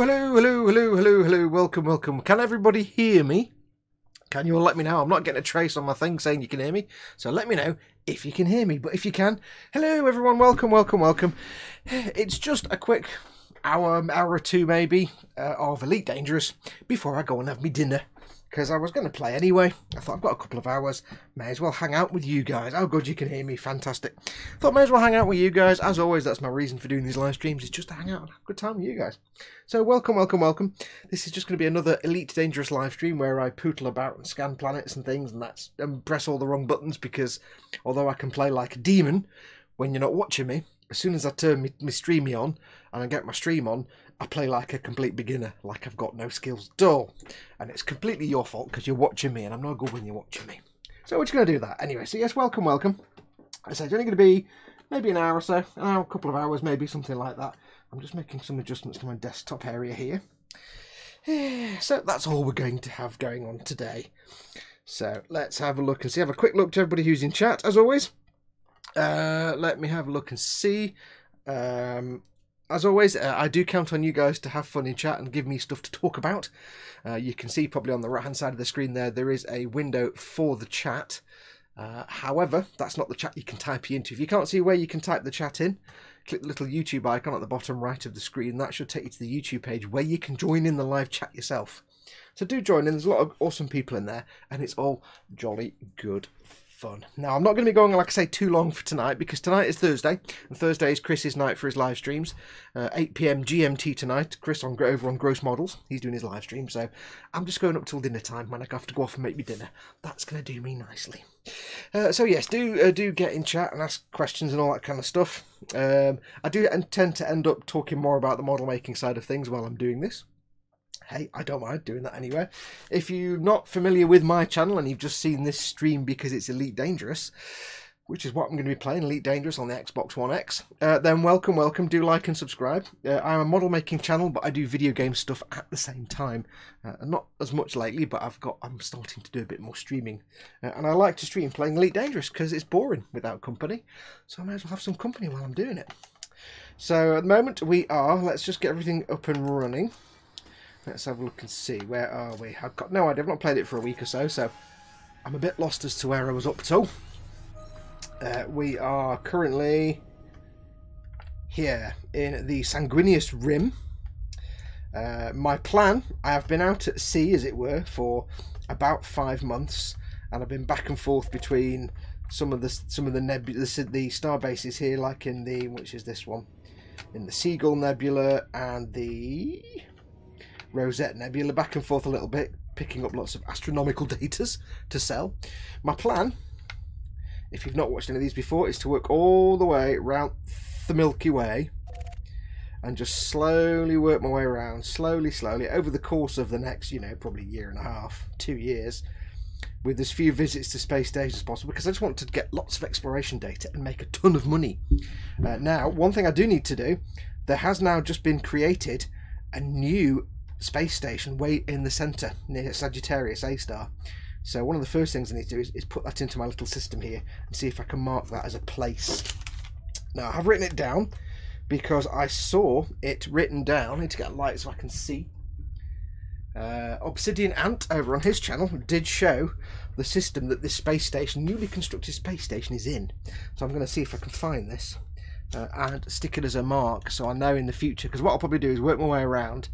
Hello. Welcome. Can everybody hear me? Can you all let me know? I'm not getting a trace on my thing saying you can hear me. So let me know if you can hear me. But if you can, hello everyone. Welcome. It's just a quick hour or two maybe of Elite Dangerous before I go and have me dinner. Because I was going to play anyway. I thought I've got a couple of hours. May as well hang out with you guys. Oh, good, you can hear me. Fantastic. Thought may as well hang out with you guys. As always, that's my reason for doing these live streams. Is just to hang out and have a good time with you guys. So welcome. This is just going to be another Elite Dangerous live stream where I pootle about and scan planets and things and press all the wrong buttons because although I can play like a demon when you're not watching me, as soon as I turn my streamy on and I get my stream on, I play like a complete beginner, like I've got no skills at all. And it's completely your fault because you're watching me and I'm not good when you're watching me. So we're just going to do that. Anyway, so yes, welcome. I say it's only going to be maybe an hour or so, a couple of hours maybe, something like that. I'm just making some adjustments to my desktop area here. So that's all we're going to have going on today. So let's have a look and see. Have a quick look to everybody who's in chat, as always. Let me have a look and see. As always, I do count on you guys to have fun in chat and give me stuff to talk about. You can see probably on the right hand side of the screen there is a window for the chat. However, that's not the chat you can type into. If you can't see where you can type the chat in, click the little YouTube icon at the bottom right of the screen. That should take you to the YouTube page where you can join in the live chat yourself. So do join in. There's a lot of awesome people in there and it's all jolly good fun. Now, I'm not going to be going, like I say, too long for tonight because tonight is Thursday, and Thursday is Chris's night for his live streams. 8 PM GMT tonight. Chris over on Gross Models. He's doing his live stream, so I'm just going up till dinner time when I have to go off and make me dinner. That's going to do me nicely. So yes, do get in chat and ask questions and all that kind of stuff. I do tend to end up talking more about the model making side of things while I'm doing this. Hey, I don't mind doing that anyway. If you're not familiar with my channel and you've just seen this stream because it's Elite Dangerous, which is what I'm going to be playing, Elite Dangerous on the Xbox One X, then welcome. Do like and subscribe. I'm a model making channel, but I do video game stuff at the same time. Not as much lately, but I'm starting to do a bit more streaming. And I like to stream playing Elite Dangerous because it's boring without company. So I may as well have some company while I'm doing it. So at the moment let's just get everything up and running. Let's have a look and see. Where are we? I've got no idea. I've not played it for a week or so, so I'm a bit lost as to where I was up to. We are currently here in the Sanguinius Rim. My plan, I have been out at sea, as it were, for about 5 months, and I've been back and forth between some of the star bases here, like in the, which is this one, in the Seagull Nebula and the Rosette Nebula, back and forth a little bit, picking up lots of astronomical datas to sell. My plan, if you've not watched any of these before, is to work all the way around the Milky Way and just slowly work my way around, slowly, over the course of the next, probably year and a half, 2 years, with as few visits to space stations as possible, because I just want to get lots of exploration data and make a ton of money. Now, one thing I do need to do, there has now just been created a new space station way in the centre near Sagittarius A star. So one of the first things I need to do is put that into my little system here and see if I can mark that as a place. Now I've written it down because I saw it written down. I need to get a light so I can see. Obsidian Ant over on his channel did show the system that this space station, newly constructed space station, is in. So I'm going to see if I can find this and stick it as a mark so I know in the future, because what I'll probably do is work my way around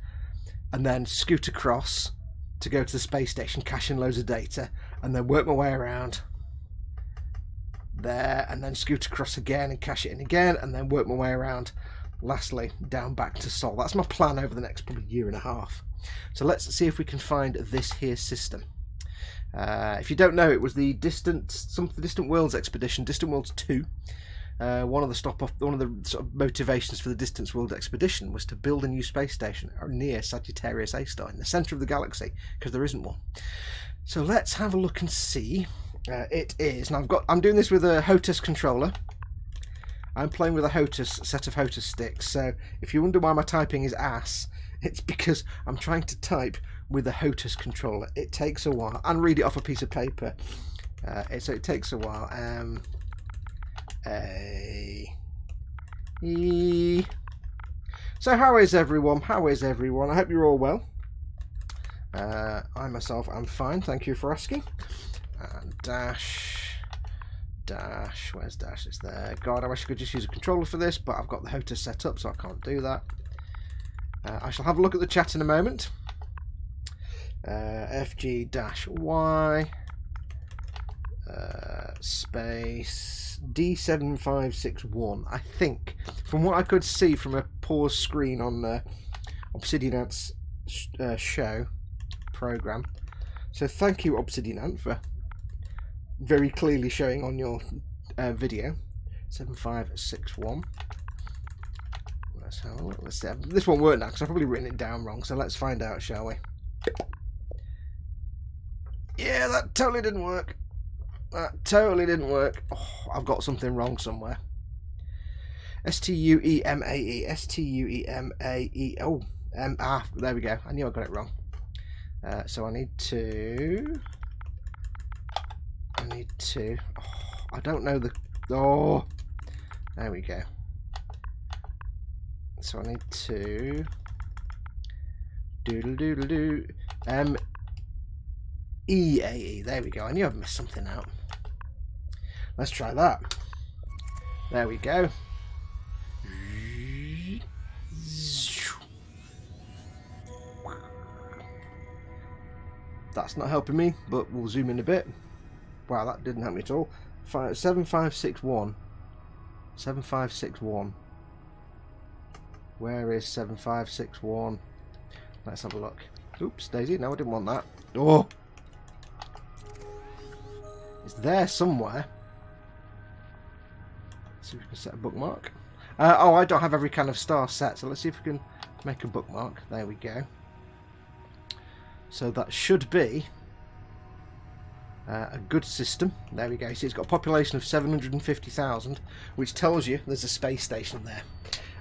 and then scoot across to go to the space station, cache in loads of data, and then work my way around there, and then scoot across again and cache it in again, and then work my way around, lastly, down back to Sol. That's my plan over the next probably year and a half. So let's see if we can find this here system. If you don't know, it was the Distant Worlds expedition, Distant Worlds 2. One of the sort of motivations for the Distant World expedition was to build a new space station near Sagittarius A star in the centre of the galaxy, because there isn't one. So let's have a look and see. It is, and I'm doing this with a HOTAS controller. I'm playing with a set of HOTAS sticks. So if you wonder why my typing is ass, it's because I'm trying to type with a HOTAS controller. It takes a while, and read it off a piece of paper. So it takes a while. So how is everyone? How is everyone? I hope you're all well. I myself am fine, thank you for asking. And Dash, where's Dash? It's there. God, I wish I could just use a controller for this, but I've got the HOTA set up, so I can't do that. I shall have a look at the chat in a moment. FG-Y space D7561. I think, from what I could see from a pause screen on Obsidian Ant's show program. So thank you, Obsidian Ant, for very clearly showing on your video. 7561. Let's have a look. Let's see. This won't work now because I've probably written it down wrong. So let's find out, shall we? Yeah, that totally didn't work. That totally didn't work. Oh, I've got something wrong somewhere. S-T-U-E-M-A-E. S-T-U-E-M-A-E. Oh, there we go. I knew I got it wrong. So I need to... Oh, I don't know the... Oh, there we go. So I need to... Doodle-doodle-doo. E-A-E. There we go. I knew I'd missed something out. Let's try that. There we go. That's not helping me, but we'll zoom in a bit. Wow, that didn't help me at all. 7561. 7561. Where is 7561? Let's have a look. Oops, Daisy. No, I didn't want that. Oh! It's there somewhere. Let's see if we can set a bookmark. Oh, I don't have every kind of star set, so let's see if we can make a bookmark. There we go. So that should be a good system. There we go. See, it's got a population of 750,000, which tells you there's a space station there.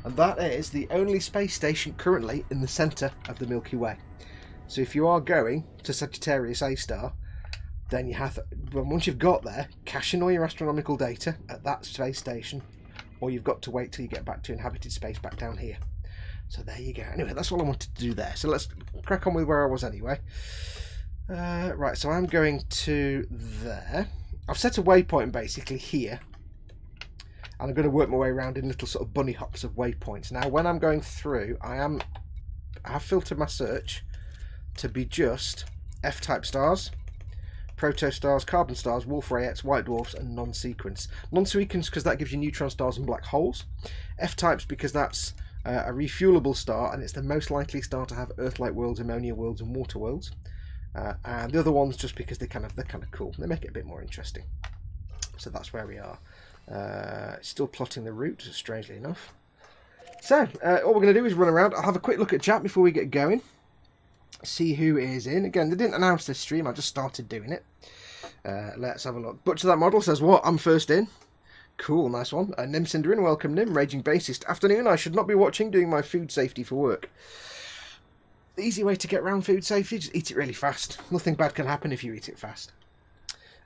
And that is the only space station currently in the centre of the Milky Way. So if you are going to Sagittarius A star, then you have to, once you've got there, cache in all your astronomical data at that space station, or you've got to wait till you get back to inhabited space back down here. So there you go. Anyway, that's all I wanted to do there. So let's crack on with where I was anyway. Right, so I'm going to there. I've set a waypoint basically here. And I'm going to work my way around in little sort of bunny hops of waypoints. Now, when I'm going through, I have filtered my search to be just F-type stars, protostars, carbon stars, wolf rayettes, white dwarfs, and non-sequence. Non-sequence because that gives you neutron stars and black holes. F-types because that's a refuelable star, and it's the most likely star to have Earth-like worlds, ammonia worlds, and water worlds. And the other ones just because they're kind of cool. They make it a bit more interesting. So that's where we are. Still plotting the route, strangely enough. So all we're going to do is run around. I'll have a quick look at chat before we get going. See who is in. Again, they didn't announce this stream. I just started doing it. Let's have a look. Butcher That Model says, what? I'm first in. Cool, nice one. Nim Cinderin, welcome Nim. Raging Bassist. Afternoon, I should not be watching, doing my food safety for work. The easy way to get around food safety, just eat it really fast. Nothing bad can happen if you eat it fast.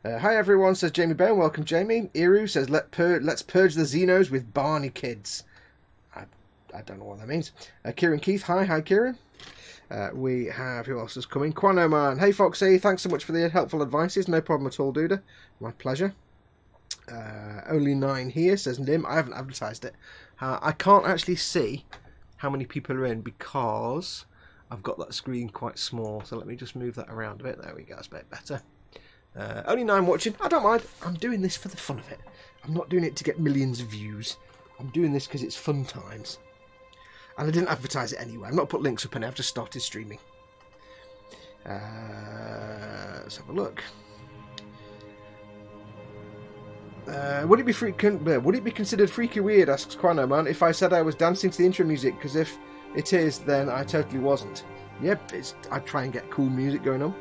Hi everyone, says Jamie Bone. Welcome Jamie. Iru says, let's purge the Xenos with Barney kids. I don't know what that means. Kieran Keith, hi Kieran. We have, who else is coming? Quanoman. Hey Foxy, thanks so much for the helpful advices. No problem at all, dude. My pleasure. Only 9 here, says Nim. I haven't advertised it. I can't actually see how many people are in because I've got that screen quite small. So let me just move that around a bit. There we go, that's a bit better. Only 9 watching. I don't mind. I'm doing this for the fun of it. I'm not doing it to get millions of views. I'm doing this because it's fun times. And I didn't advertise it anyway. I've not put links up in it. I've just started streaming. Let's have a look. Would it be considered freaky weird, asks Quanoman, if I said I was dancing to the intro music? Because if it is, then I totally wasn't. Yep, I try and get cool music going on.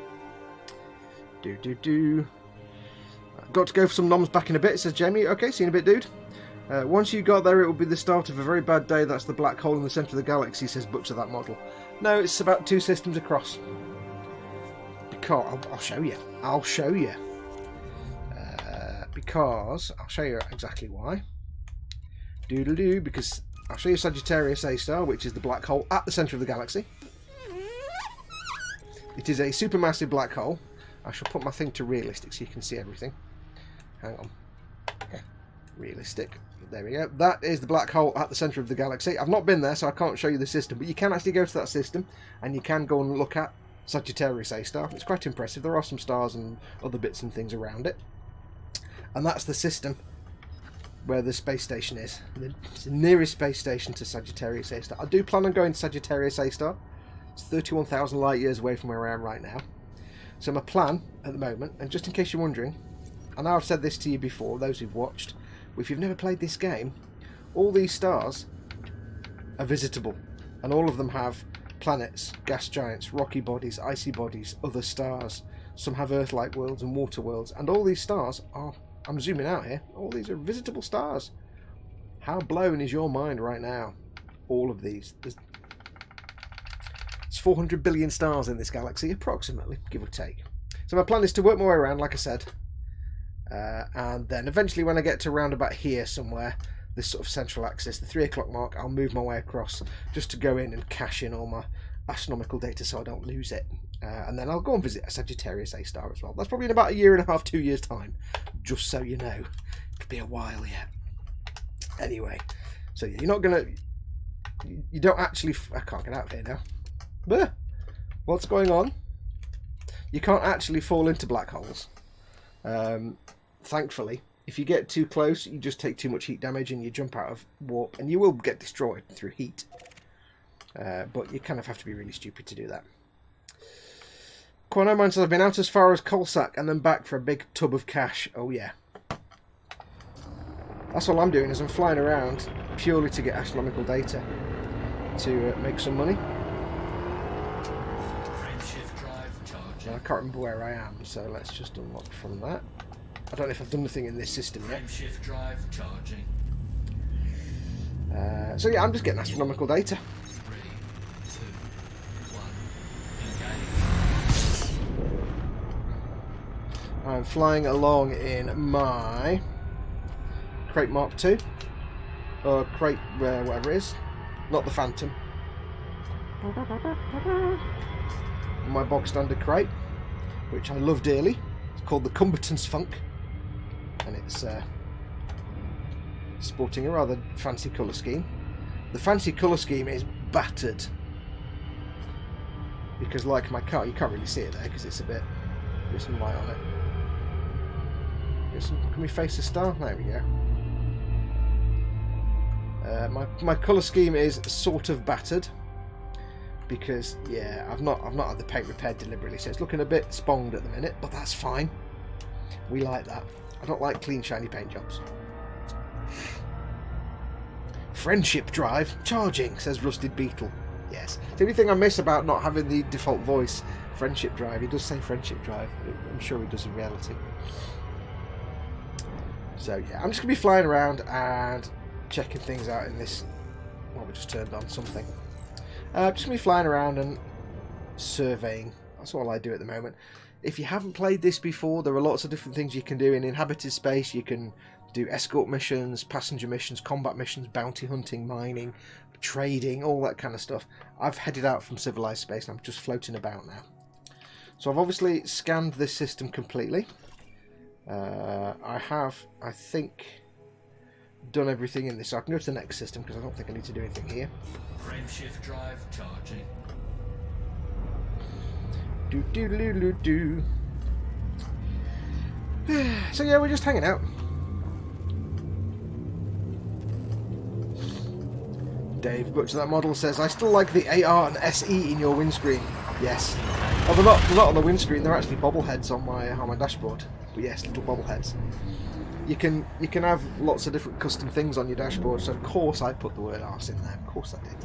Got to go for some noms back in a bit, says Jamie. Okay, see you in a bit, dude. Once you got there, it will be the start of a very bad day. That's the black hole in the centre of the galaxy, says Butcher That Model. No, it's about 2 systems across. Because I'll show you. I'll show you. Because I'll show you exactly why. Because I'll show you Sagittarius A star, which is the black hole at the centre of the galaxy. It is a supermassive black hole. I shall put my thing to realistic so you can see everything. Hang on. Okay. Realistic. There we go. That is the black hole at the centre of the galaxy. I've not been there, so I can't show you the system, but you can actually go to that system, and you can go and look at Sagittarius A star. It's quite impressive. There are some stars and other bits and things around it. And that's the system where the space station is. It's the nearest space station to Sagittarius A star. I do plan on going to Sagittarius A star. It's 31,000 light years away from where I am right now. So my plan at the moment, and just in case you're wondering, I know I've said this to you before, those who've watched, but if you've never played this game, all these stars are visitable, and all of them have planets, gas giants, rocky bodies, icy bodies, other stars. Some have Earth-like worlds and water worlds, and all these stars are, I'm zooming out here, all these are visitable stars. How blown is your mind right now? All of these. There's 400 billion stars in this galaxy, approximately, give or take. So my plan is to work my way around, like I said, and then eventually when I get to around about here somewhere, this sort of central axis, the 3 o'clock mark, I'll move my way across just to go in and cache in all my astronomical data so I don't lose it. And then I'll go and visit a Sagittarius A star as well. That's probably in about 1.5 years, 2 years time, just so you know. It could be a while yet. Anyway, so you're not going to... You don't actually... I can't get out of here now. What's going on? You can't actually fall into black holes. Thankfully, if you get too close, you just take too much heat damage and you jump out of warp, and you will get destroyed through heat. But you kind of have to be really stupid to do that. Quano Man says, I've been out as far as Colsack and then back for a big tub of cash. Oh yeah. That's all I'm doing, is I'm flying around purely to get astronomical data to make some money. I can't remember where I am, so let's just unlock from that. I don't know if I've done anything in this system yet. Frameshift drive charging. So yeah, I'm just getting astronomical data. 3, 2, 1, engage. I'm flying along in my crate Mark II, or crate whatever it is, not the Phantom. My bog standard crate, which I love dearly. It's called the Cumberton's Funk, and it's sporting a rather fancy colour scheme. The fancy colour scheme is battered because, like my car, you can't really see it there because it's a bit. There's some light on it. Can we face the star? There we go. My colour scheme is sort of battered. Because yeah, I've not had the paint repaired deliberately, so it's looking a bit sponged at the minute, but that's fine. We like that. I don't like clean shiny paint jobs. Friendship drive charging, says Rusted Beetle. Yes. The only thing I miss about not having the default voice, friendship drive, he does say friendship drive. I'm sure he does in reality. So yeah, I'm just gonna be flying around and checking things out in this. Well, we just turned on something. Just going to be flying around and surveying. That's all I do at the moment. If you haven't played this before, there are lots of different things you can do in inhabited space. You can do escort missions, passenger missions, combat missions, bounty hunting, mining, trading, all that kind of stuff. I've headed out from civilized space and I'm just floating about now. So I've obviously scanned this system completely. I have, I think, done everything in this. So I can go to the next system because I don't think I need to do anything here. Frameshift drive charging. Do. So yeah, we're just hanging out. Dave Butcher, that model, says, I still like the AR and SE in your windscreen. Yes. Oh, they're not on the windscreen, they're actually bobbleheads on my dashboard. But yes, little bobbleheads. You can have lots of different custom things on your dashboard, so of course I put the word arse in there. Of course I did.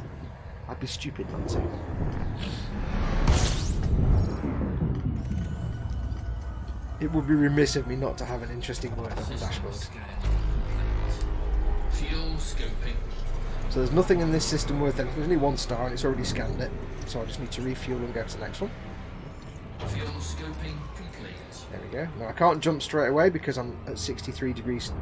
I'd be stupid not to. It would be remiss of me not to have an interesting word on the dashboard. Fuel scoping. So there's nothing in this system worth anything. There's only 1 star and it's already scanned it. So I just need to refuel and go to the next one. Fuel scoping complete. There we go. Now I can't jump straight away because I'm at 63 degrees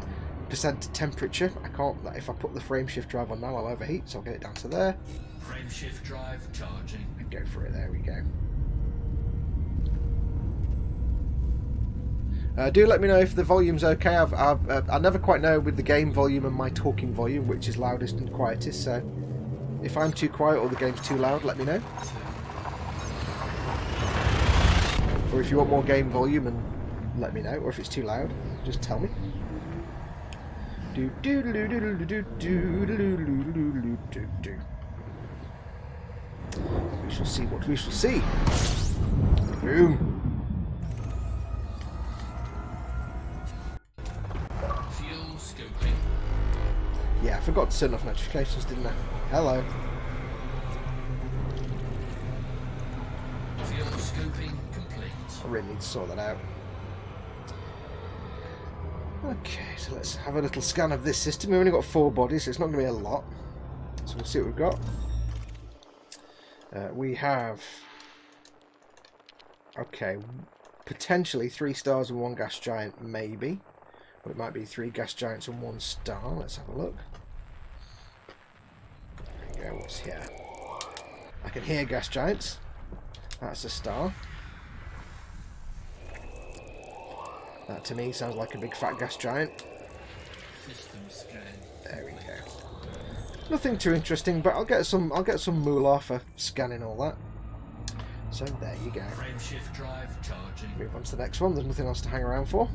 100% temperature. I can't. If I put the frame shift drive on now, I'll overheat, so I'll get it down to there. Frame shift drive charging. And go for it. There we go. Do let me know if the volume's okay. I never quite know with the game volume and my talking volume which is loudest and quietest, so if I'm too quiet or the game's too loud, let me know. Or if you want more game volume, and let me know, or if it's too loud, just tell me. We shall see what we shall see. Boom. Fuel scoping. Yeah, I forgot to turn off notifications, didn't I? Hello. Fuel scoping complete. I really need to sort that out. Okay, so let's have a little scan of this system. We've only got 4 bodies, so it's not going to be a lot. So we'll see what we've got. We have... Okay, potentially 3 stars and 1 gas giant, maybe. But it might be 3 gas giants and 1 star. Let's have a look. There you go, what's here? I can hear gas giants. That's a star. That to me sounds like a big fat gas giant. System scan. There we go. Nothing too interesting, but I'll get some moolah for scanning all that. So there you go. Frame shift drive charging. Move on to the next one. There's nothing else to hang around for.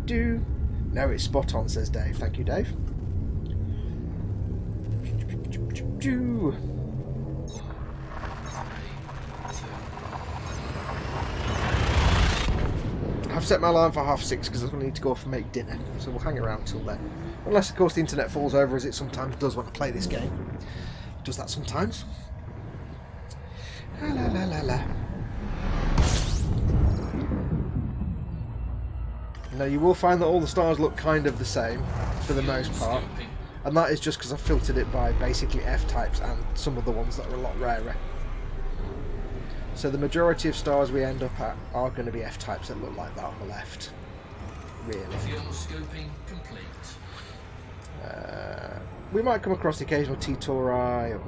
Do. No, it's spot on, says Dave. Thank you, Dave. Do. I've set my alarm for 6:30 because I need to go off and make dinner, so we'll hang around till then. Unless, of course, the internet falls over, as it sometimes does when I play this game. It does that sometimes. La la la la. Now, you will find that all the stars look kind of the same, for the most part. And that is just because I've filtered it by basically F-types and some of the ones that are a lot rarer. So the majority of stars we end up at are going to be F-types that look like that on the left. Really. Fuel scoping complete. We might come across the occasional T-Tauri, or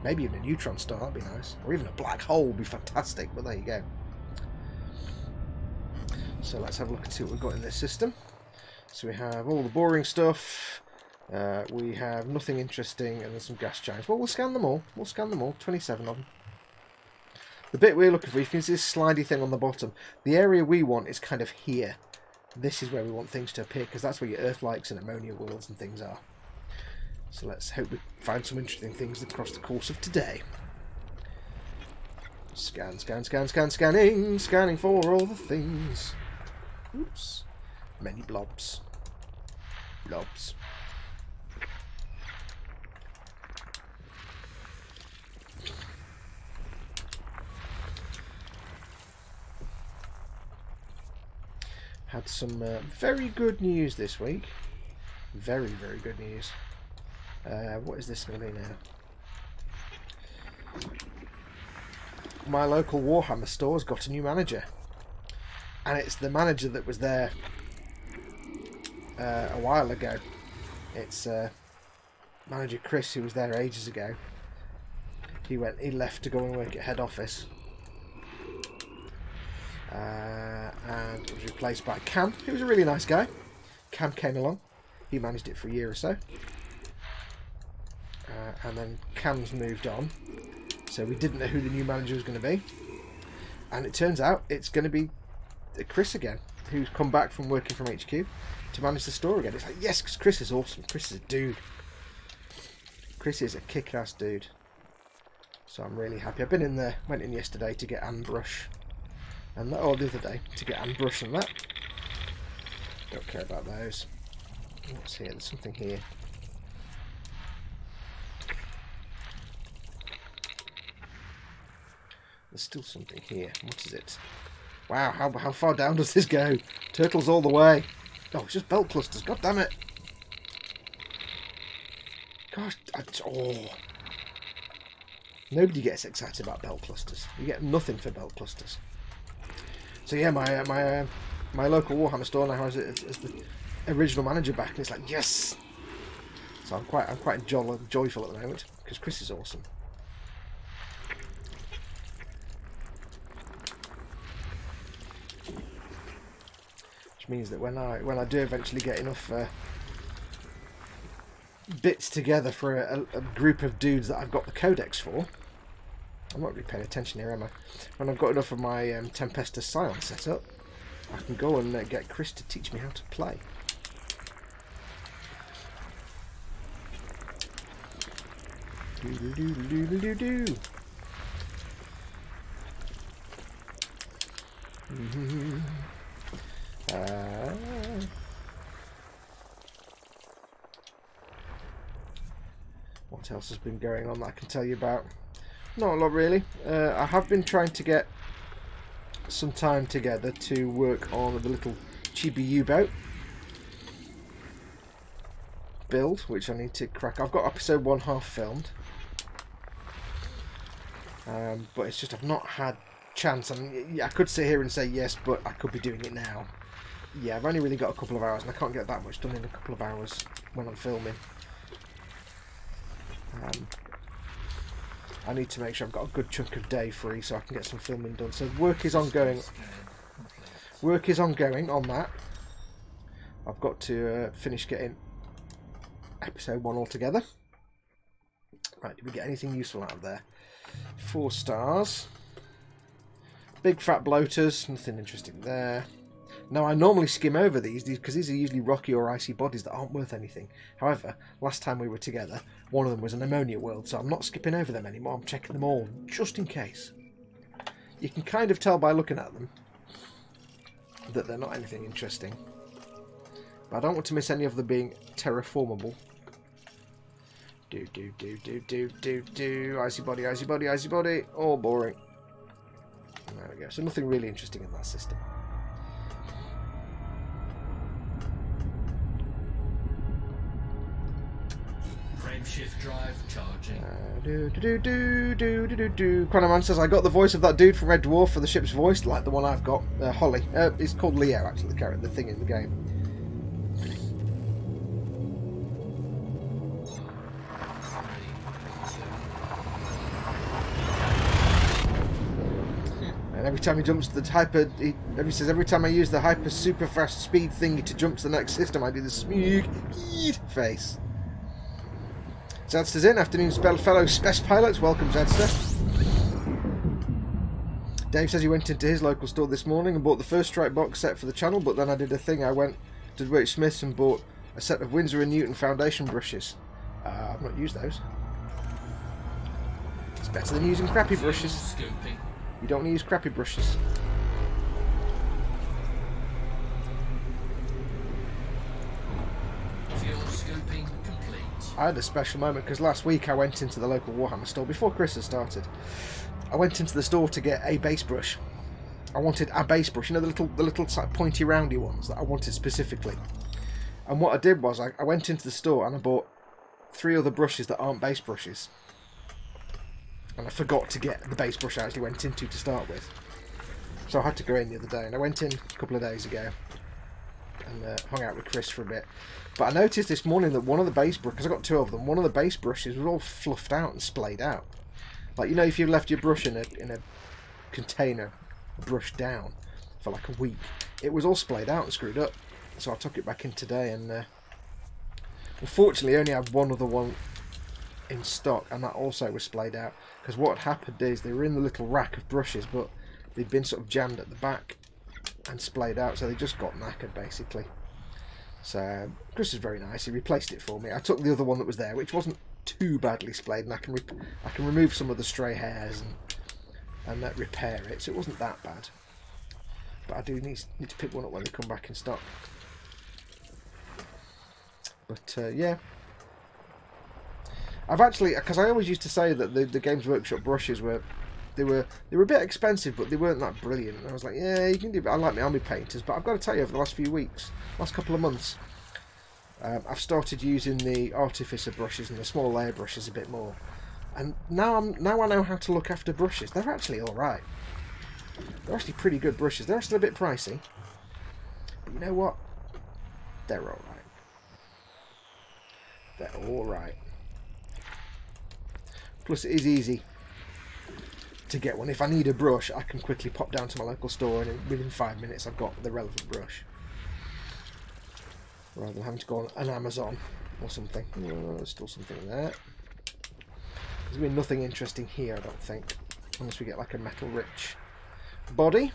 maybe even a neutron star, that'd be nice. Or even a black hole would be fantastic, but there you go. So let's have a look and see what we've got in this system. So we have all the boring stuff. We have nothing interesting, and there's some gas giants. Well, we'll scan them all. 27 of them. The bit we're looking for, you can see this slidey thing on the bottom. The area we want is kind of here. This is where we want things to appear, because that's where your Earth-likes and ammonia worlds and things are. So let's hope we find some interesting things across the course of today. Scanning. Scanning for all the things. Oops. Many blobs. Had some very good news this week. Very, very good news. What is this going to be now? My local Warhammer store's got a new manager. And it's the manager that was there a while ago. It's manager Chris, who was there ages ago. He left to go and work at head office. And was replaced by Cam, who was a really nice guy. Cam came along. He managed it for a year or so. And then Cam's moved on. So we didn't know who the new manager was going to be. And it turns out it's going to be Chris again, who's come back from working from HQ to manage the store again. It's like, yes, because Chris is awesome. Chris is a dude. Chris is a kick-ass dude. So I'm really happy. I've been in there, went in yesterday to get Brush. And that, or the other day, to get Brush and that. Don't care about those. What's here? There's something here. There's still something here. What is it? Wow, how far down does this go? Turtles all the way. Oh, it's just belt clusters. God damn it. Gosh, oh. Nobody gets excited about belt clusters. You get nothing for belt clusters. So yeah, my my local Warhammer store now has it as the original manager back, and it's like, yes. So I'm quite joyful at the moment because Chris is awesome. Which means that when I do eventually get enough bits together for a group of dudes that I've got the codex for, I'm not really paying attention here, am I? When I've got enough of my Tempestus Scion set up, I can go and get Chris to teach me how to play. What else has been going on that I can tell you about? Not a lot really. I have been trying to get some time together to work on the little chibi U-boat build, which I need to crack. I've got episode 1 half filmed, but it's just I've not had chance. I mean, I could sit here and say yes, but I could be doing it now. Yeah, I've only really got a couple of hours, and I can't get that much done in a couple of hours when I'm filming. I need to make sure I've got a good chunk of day free so I can get some filming done. So work is ongoing. Work is ongoing on that. I've got to finish getting episode 1 altogether. Right, did we get anything useful out of there? 4 stars. Big fat bloaters, nothing interesting there. Now, I normally skim over these because these are usually rocky or icy bodies that aren't worth anything. However, last time we were together, one of them was an ammonia world, so I'm not skipping over them anymore. I'm checking them all, just in case. You can kind of tell by looking at them that they're not anything interesting. But I don't want to miss any of them being terraformable. Icy body, icy body, icy body. All boring. There we go. So nothing really interesting in that system. Frameshift drive charging. Chronoman says, I got the voice of that dude from Red Dwarf for the ship's voice, like the one I've got. Holly. It's called Leo, actually, the character, the thing in the game. And every time he jumps to the hyper, he says, every time I use the hyper super fast speed thingy to jump to the next system, I do the speed face. Zadster's in. Afternoon, fellow SPESS pilots. Welcome, Zadster. Dave says he went into his local store this morning and bought the first Strike box set for the channel, but then I did a thing. I went to Dwight Smith's and bought a set of Winsor & Newton foundation brushes. I've not used those. It's better than using crappy brushes. You don't want to use crappy brushes. I had a special moment because last week I went into the local Warhammer store before Christmas started. I went into the store to get a base brush. I wanted a base brush, you know, the little pointy roundy ones that I wanted specifically. And what I did was I went into the store and I bought 3 other brushes that aren't base brushes. And I forgot to get the base brush I actually went into to start with. So I had to go in the other day, and I went in a couple of days ago and hung out with Chris for a bit. But I noticed this morning that one of the base brushes, because I got 2 of them, one of the base brushes was all fluffed out and splayed out. Like, you know, if you left your brush in a container, brushed down for like a week, it was all splayed out and screwed up. So I took it back in today, and unfortunately I only had one other one in stock, and that also was splayed out. Because what had happened is they were in the little rack of brushes, but they'd been sort of jammed at the back and splayed out, so they just got knackered basically. So Chris is very nice. He replaced it for me. I took the other one that was there, which wasn't too badly splayed, and I can remove some of the stray hairs and repair it. So it wasn't that bad. But I do need to pick one up when they come back in stock. But yeah, I've actually, because I always used to say that the Games Workshop brushes were a bit expensive, but they weren't that brilliant. And I was like, yeah, you can do it. I like my army painters, but I've got to tell you, over the last few weeks, last couple of months, I've started using the Artificer brushes and the small layer brushes a bit more. And now I know how to look after brushes. They're actually all right. They're actually pretty good brushes. They're still a bit pricey, you know what? They're alright. They're alright. Plus it is easy to get one. If I need a brush, I can quickly pop down to my local store and within 5 minutes I've got the relevant brush. Rather than having to go on Amazon or something. Oh, there's still something there. There's been nothing interesting here, I don't think. Unless we get like a metal rich body.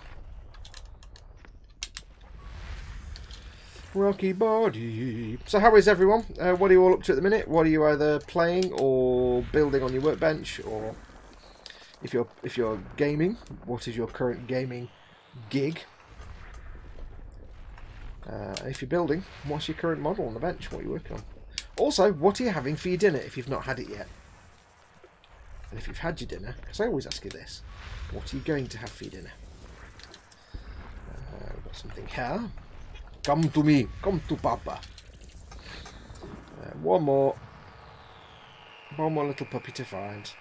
Rocky body. So how is everyone? What are you all up to at the minute? What are you either playing or building on your workbench, or if you're gaming, what is your current gaming gig? If you're building, what's your current model on the bench? What are you working on? Also, what are you having for your dinner if you've not had it yet? And if you've had your dinner, because I always ask you this, what are you going to have for your dinner? We've got something here. Come to me, come to Papa. One more little puppy to find.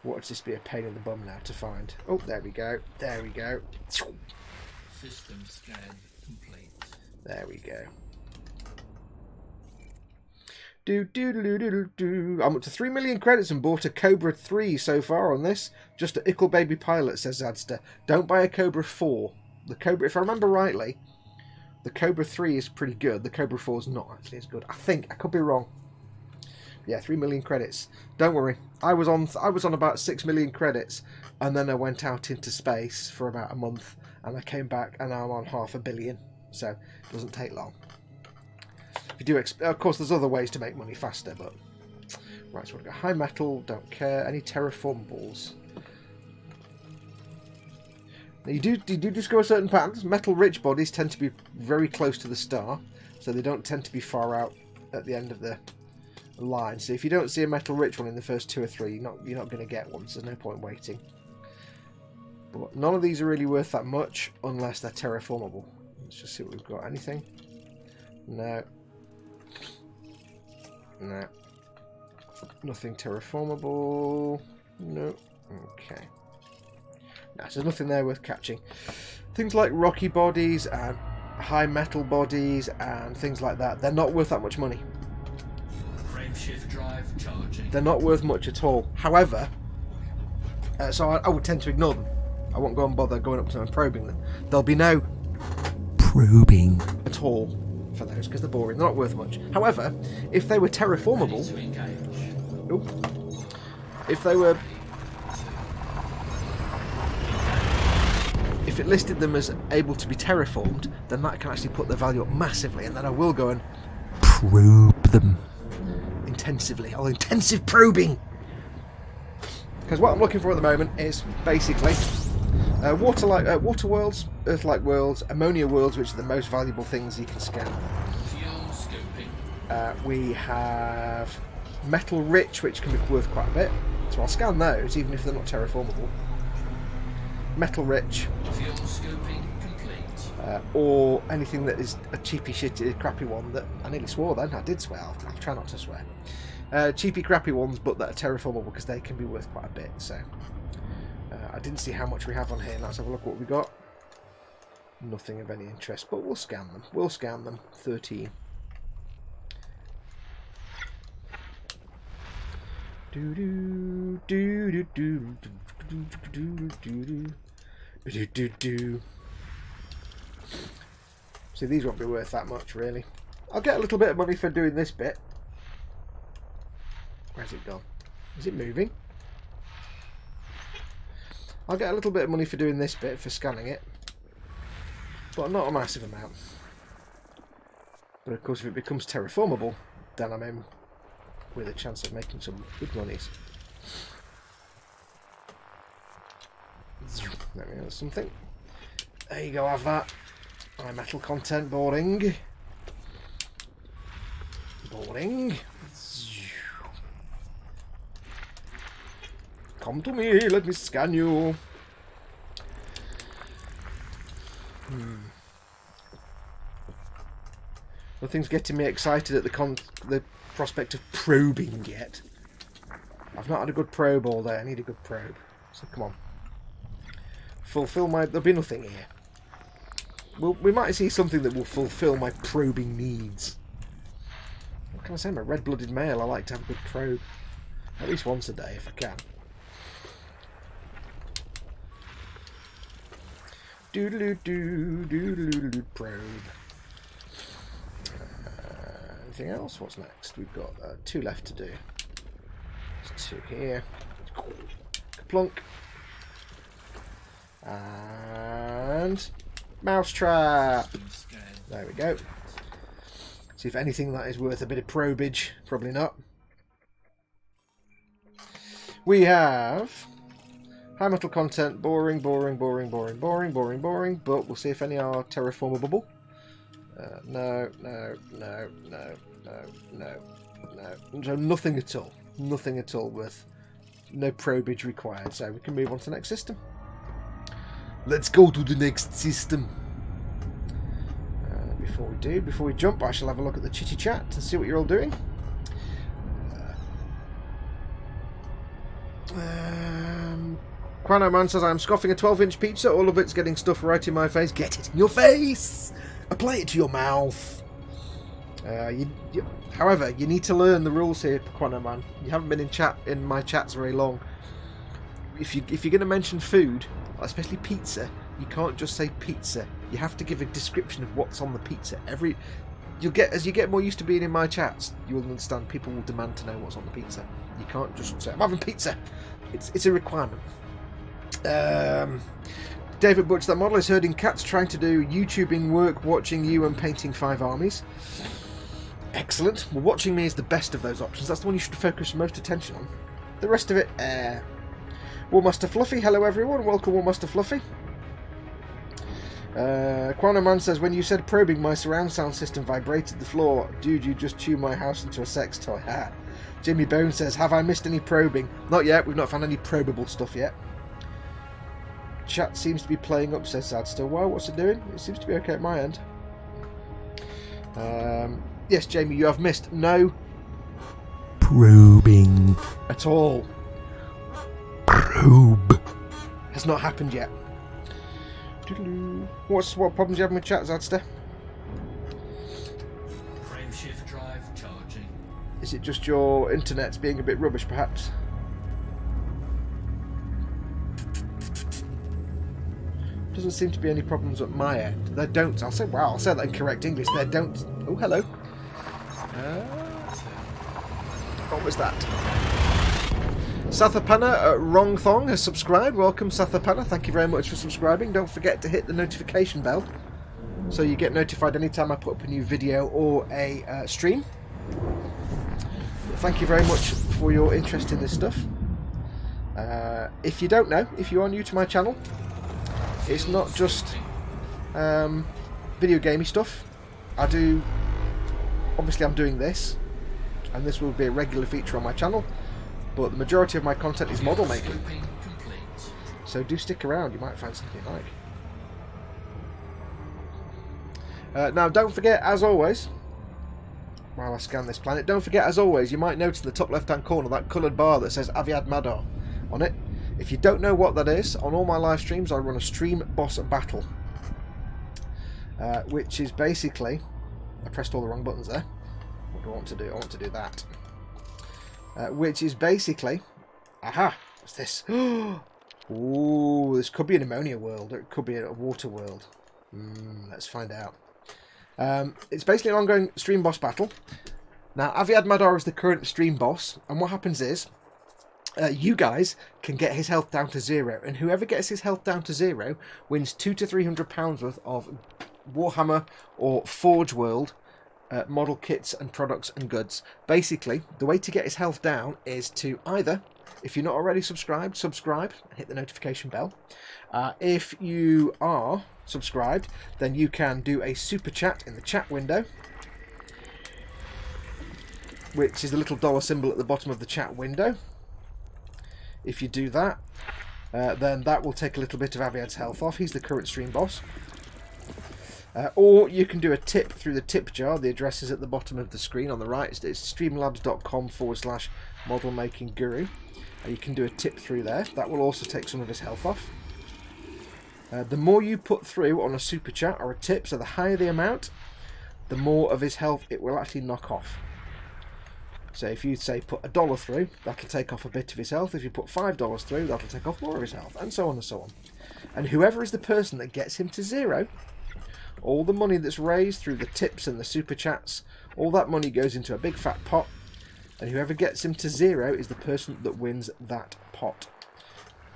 Watch this be a pain in the bum now to find. Oh, there we go. There we go. System scan complete. There we go. I'm up to 3 million credits and bought a Cobra 3 so far on this. Just an Ickle Baby Pilot, says Zadster. Don't buy a Cobra 4. The Cobra, if I remember rightly, the Cobra 3 is pretty good. The Cobra 4 is not actually as good. I think. I could be wrong. Yeah, 3 million credits. Don't worry. I was on about 6 million credits, and then I went out into space for about a month, and I came back, and now I'm on 500 million. So it doesn't take long. If you do, of course, there's other ways to make money faster, but right. So we've got high metal. Don't care. Any terraformables? Now you do discover certain patterns. Metal rich bodies tend to be very close to the star, so they don't tend to be far out at the end of the line. So if you don't see a metal rich one in the first 2 or 3, you're not going to get one. So there's no point waiting. But none of these are really worth that much unless they're terraformable. Let's just see what we've got. Anything? No. No. Nothing terraformable. No. Okay. No, so there's nothing there worth catching. Things like rocky bodies and high metal bodies and things like that, they're not worth that much money. Frameshift drive charging. They're not worth much at all. However, so I would tend to ignore them. I won't go and bother going up to them and probing them. There'll be no probing at all for those because they're boring. They're not worth much. However, if they were terraformable, if it listed them as able to be terraformed, then that can actually put their value up massively, and then I will go and probe them intensively. I'll intensive probing. Because what I'm looking for at the moment is basically water worlds, Earth-like worlds, ammonia worlds, which are the most valuable things you can scan. Fuel scoping. We have metal rich, which can be worth quite a bit. So I'll scan those, even if they're not terraformable. Metal rich. Fuel scoping complete. Or anything that is a cheapy, shitty, crappy one that I nearly swore then. I did swear. I'll try not to swear. Cheapy, crappy ones, but that are terraformable because they can be worth quite a bit. So I didn't see how much we have on here. Let's have a look what we got. Nothing of any interest, but we'll scan them. We'll scan them. 13. Do do do do do do do do do do do. See, these won't be worth that much, really. I'll get a little bit of money for doing this bit. Where's it gone? Is it moving? I'll get a little bit of money for doing this bit, for scanning it. But not a massive amount. But of course, if it becomes terraformable, then I'm in with a chance of making some good monies. There we go, something. There you go, have that. My metal content, boring. Boring. Come to me, let me scan you. Nothing's getting me excited at the prospect of probing yet. I've not had a good probe all day. I need a good probe. So come on. Fulfill my... There'll be nothing here. Well, we might see something that will fulfill my probing needs. What can I say? I'm a red-blooded male. I like to have a good probe. At least once a day, if I can. Doodle-doo, doodle-doo, probe. Anything else? What's next? We've got 2 left to do. There's 2 here. Plunk. And mousetrap. There we go. See if anything that is worth a bit of probage. Probably not. We have high metal content. Boring, boring, boring, boring, boring, boring, boring. But we'll see if any are terraformable. No, no, no, no, no, no, no. So nothing at all. Nothing at all worth. No probage required. So we can move on to the next system. Let's go to the next system. Before we jump, I shall have a look at the chitty chat and see what you're all doing. Quano Man says, I'm scoffing a 12-inch pizza. All of it's getting stuff right in my face. Get it in your face! Apply it to your mouth. However, you need to learn the rules here, Quano Man. You haven't been in my chats very long. If you're going to mention food, especially pizza, you can't just say pizza. You have to give a description of what's on the pizza. As you get more used to being in my chats, you will understand people will demand to know what's on the pizza. You can't just say, I'm having pizza. It's a requirement. David Butch, that model is herding cats trying to do YouTubing work, watching you and painting 5 armies. Excellent. Well, watching me is the best of those options. That's the one you should focus most attention on. The rest of it, Warmaster Fluffy, hello everyone. Welcome, Warmaster Fluffy. Quano Man says, when you said probing, my surround sound system vibrated the floor. Dude, you just tuned my house into a sex toy. Jimmy Bone says, have I missed any probing? Not yet. We've not found any probable stuff yet. Chat seems to be playing up, says Zadster. Why? What's it doing? It seems to be okay at my end. Yes, Jamie, you have missed no probing at all. Probe has not happened yet. What problems you having with chat, Zadster? Frameshift drive charging. Is it just your internet's being a bit rubbish, perhaps? Doesn't seem to be any problems at my end. There don't. I'll say that in correct English. There don't. Oh, hello. What was that? Sathapana Wrong Thong has subscribed. Welcome, Sathapana. Thank you very much for subscribing. Don't forget to hit the notification bell so you get notified anytime I put up a new video or a stream. Thank you very much for your interest in this stuff. If you don't know, if you are new to my channel, it's not just video gamey stuff. Obviously I'm doing this, and this will be a regular feature on my channel, but the majority of my content is model making. So do stick around, you might find something you like. Now don't forget, as always, while I scan this planet, don't forget, as always, you might notice in the top left hand corner that coloured bar that says Aviad Madar on it. If you don't know what that is, on all my live streams I run a stream boss battle, which is basically, I pressed all the wrong buttons there. What do I want to do? I want to do that. Which is basically, aha, what's this? Ooh, this could be an ammonia world, or it could be a water world. Let's find out. It's basically an ongoing stream boss battle. Now, Aviad Madar is the current stream boss, and what happens is, you guys can get his health down to 0, and whoever gets his health down to 0 wins £200 to £300 worth of Warhammer or Forge World model kits and products and goods. Basically, the way to get his health down is to either, if you're not already subscribed, subscribe and hit the notification bell. If you are subscribed, then you can do a super chat in the chat window, which is the little dollar symbol at the bottom of the chat window. If you do that, then that will take a little bit of Aviad's health off. He's the current stream boss. Or you can do a tip through the tip jar. The address is at the bottom of the screen on the right. It's streamlabs.com/modelmakingguru. You can do a tip through there. That will also take some of his health off. The more you put through on a super chat or a tip, so the higher the amount, the more of his health it will actually knock off. So if you say put $1 through, that'll take off a bit of his health. If you put $5 through, that'll take off more of his health, and so on and so on. And whoever is the person that gets him to 0, all the money that's raised through the tips and the super chats, all that money goes into a big fat pot, and whoever gets him to 0 is the person that wins that pot.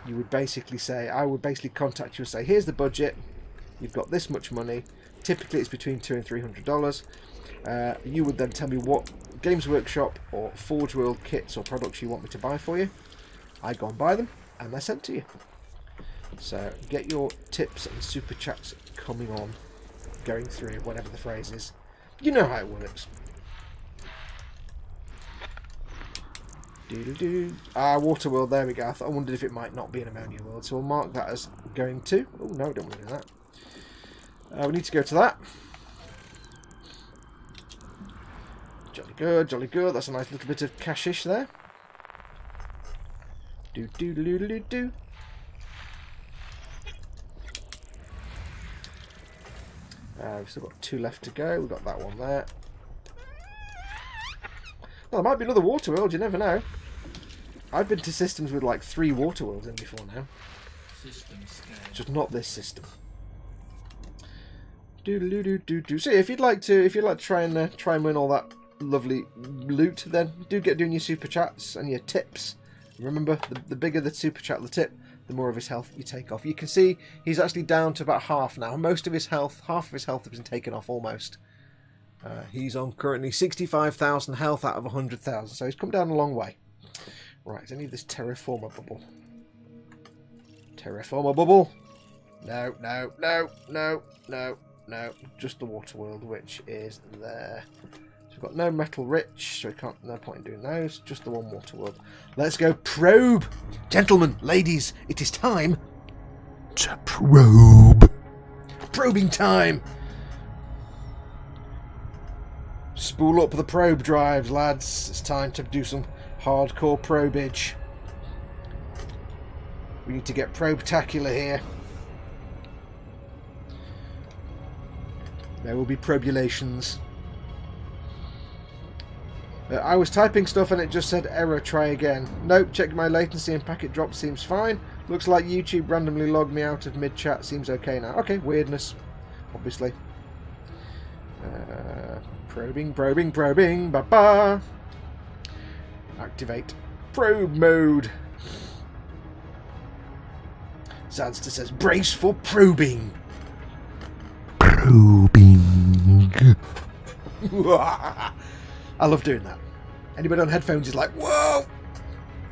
You would basically say, I would basically contact you and say, here's the budget, you've got this much money, typically it's between $200 and $300. You would then tell me what Games Workshop or Forge World kits or products you want me to buy for you. I go and buy them, and they're sent to you. So get your tips and super chats coming on, going through, whatever the phrase is. You know how it works. Doodle-doo. Ah, Water World, there we go. I wondered if it might not be an Ammonia World, so we'll mark that as going to. Oh, no, don't want to do that. We need to go to that. Jolly good, jolly good. That's a nice little bit of cashish there. Do-do-do-do-do-do. We've still got 2 left to go. We've got that one there. Well, there might be another Water World, you never know. I've been to systems with like 3 Water Worlds in before now. Just not this system. Do. So if you'd like to try and win all that lovely loot, then do get doing your super chats and your tips. Remember, the bigger the super chat, the tip, the more of his health you take off. You can see he's actually down to about half now. Most of his health, half of his health has been taken off almost. He's on currently 65,000 health out of 100,000, so he's come down a long way. Right, I need this Terraformer bubble. Terraformer bubble. No, no, no, no, no, no. Just the Water World, which is there. So we've got no metal rich, so we can't. No point in doing those. Just the one Water World. Let's go probe, gentlemen, ladies. It is time to probe. Probing time. Spool up the probe drives, lads. It's time to do some hardcore probage. We need to get probe-tacular here. There will be probulations. I was typing stuff and it just said error, try again. Nope, check my latency and packet drop seems fine. Looks like YouTube randomly logged me out of mid-chat. Seems okay now. Okay, weirdness, obviously. Probing, probing, probing. Ba-ba. Activate probe mode. Zadster says, brace for probing. Probing. I love doing that. Anybody on headphones is like, whoa!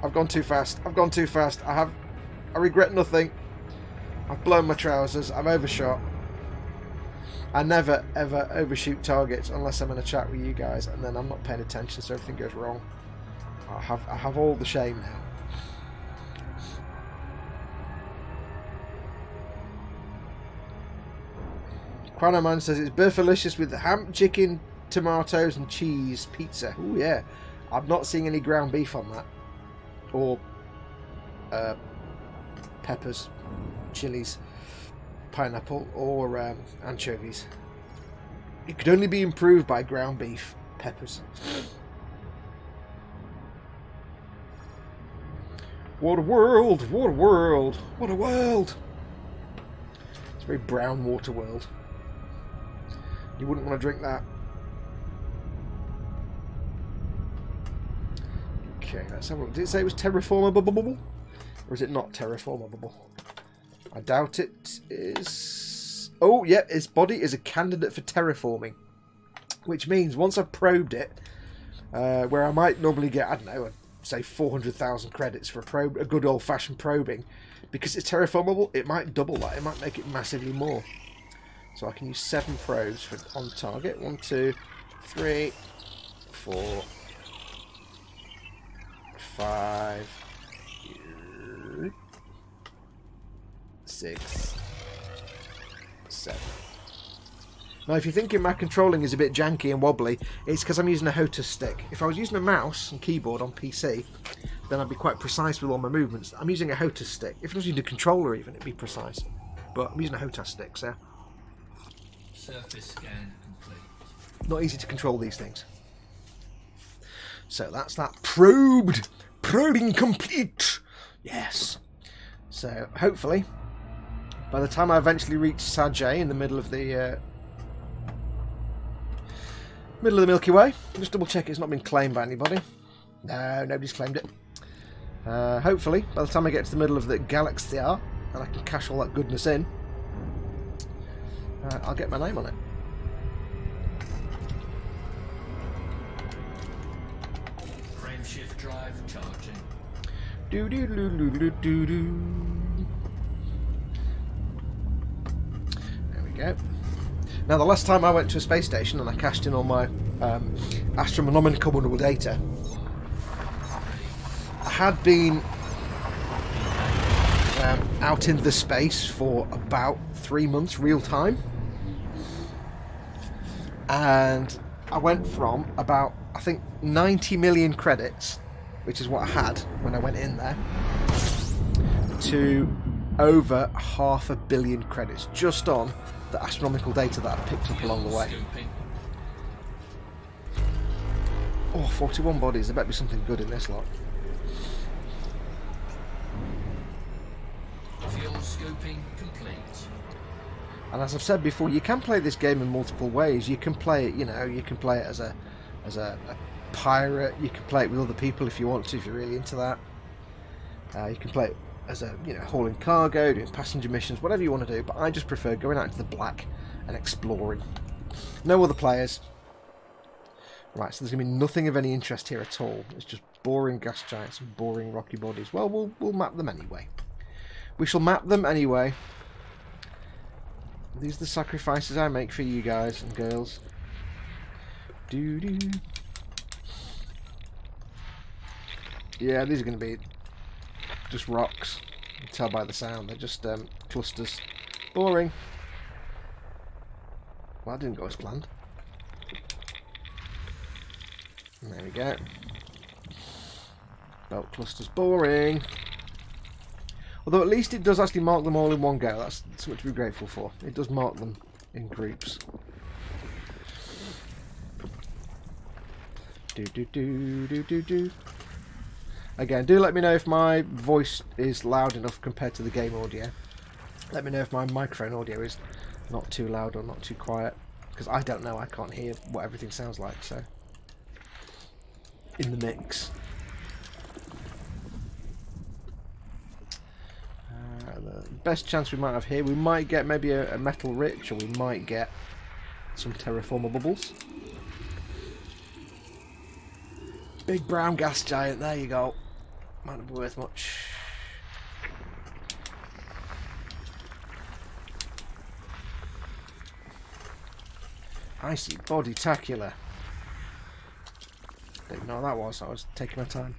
I've gone too fast. I've gone too fast. I regret nothing. I've blown my trousers. I've overshot. I never, ever overshoot targets unless I'm in a chat with you guys, and then I'm not paying attention, so everything goes wrong. I have all the shame now. Quanoman says it's Burfalicious with ham, chicken, tomatoes and cheese pizza. Oh yeah. I'm not seeing any ground beef on that. Or peppers, chilies, pineapple or anchovies. It could only be improved by ground beef, peppers. What a world! What a world! What a world! It's a very brown water world. You wouldn't want to drink that. Okay, let's have a look. Did it say it was terraformable? Or is it not terraformable? I doubt it is. Oh, yeah, its body is a candidate for terraforming. Which means once I've probed it, where I might normally get, I don't know, say 400,000 credits for a good old-fashioned probing, because it's terraformable, it might double that. It might make it massively more. So I can use 7 probes on target. 1, 2, 3, 4, 5, 6, 7. Now, if you're thinking my controlling is a bit janky and wobbly, it's because I'm using a HOTAS stick. If I was using a mouse and keyboard on PC, then I'd be quite precise with all my movements. I'm using a HOTAS stick. If I was using a controller even, it'd be precise. But I'm using a HOTAS stick, so Surface scan complete. not easy to control these things. So that's that probed. Probing complete. Yes. So hopefully, by the time I eventually reach Sajay in the middle of the Milky Way, just double check it's not been claimed by anybody. No, nobody's claimed it. Hopefully, by the time I get to the middle of the galaxy and I can cash all that goodness in, I'll get my name on it. Frameshift drive charging. Do do do do do do do. There we go. Now, the last time I went to a space station and I cashed in all my astronomical data, I had been out in the space for about 3 months real time, and I went from about, I think, 90 million credits, which is what I had when I went in there, to over 500 million credits just on the astronomical data that I picked up along the way. Oh, 41 bodies. There better be something good in this lot. Fuel scoping complete. And as I've said before, you can play this game in multiple ways. You can play it, you know, you can play it as a pirate. You can play it with other people if you want to, if you're really into that. You can play it as a, you know, hauling cargo, doing passenger missions, whatever you want to do. But I just prefer going out into the black and exploring. No other players. Right, so there's going to be nothing of any interest here at all. It's just boring gas giants and boring rocky bodies. Well, we'll map them anyway. We shall map them anyway. These are the sacrifices I make for you guys and girls. Doo-doo. Yeah, these are going to be just rocks. You can tell by the sound. They're just clusters. Boring. Well, that didn't go as planned. There we go. Belt clusters, boring. Although at least it does actually mark them all in one go. That's something to be grateful for. It does mark them in groups. Do do do do do do. Again, do let me know if my voice is loud enough compared to the game audio. Let me know if my microphone audio is not too loud or not too quiet. Because I don't know, I can't hear what everything sounds like, so... in the mix. The best chance we might have here, we might get maybe a metal rich, or we might get some terraformer bubbles. Big brown gas giant, there you go. Might not be worth much. Icy body-tacular. Didn't know what that was, I was taking my time.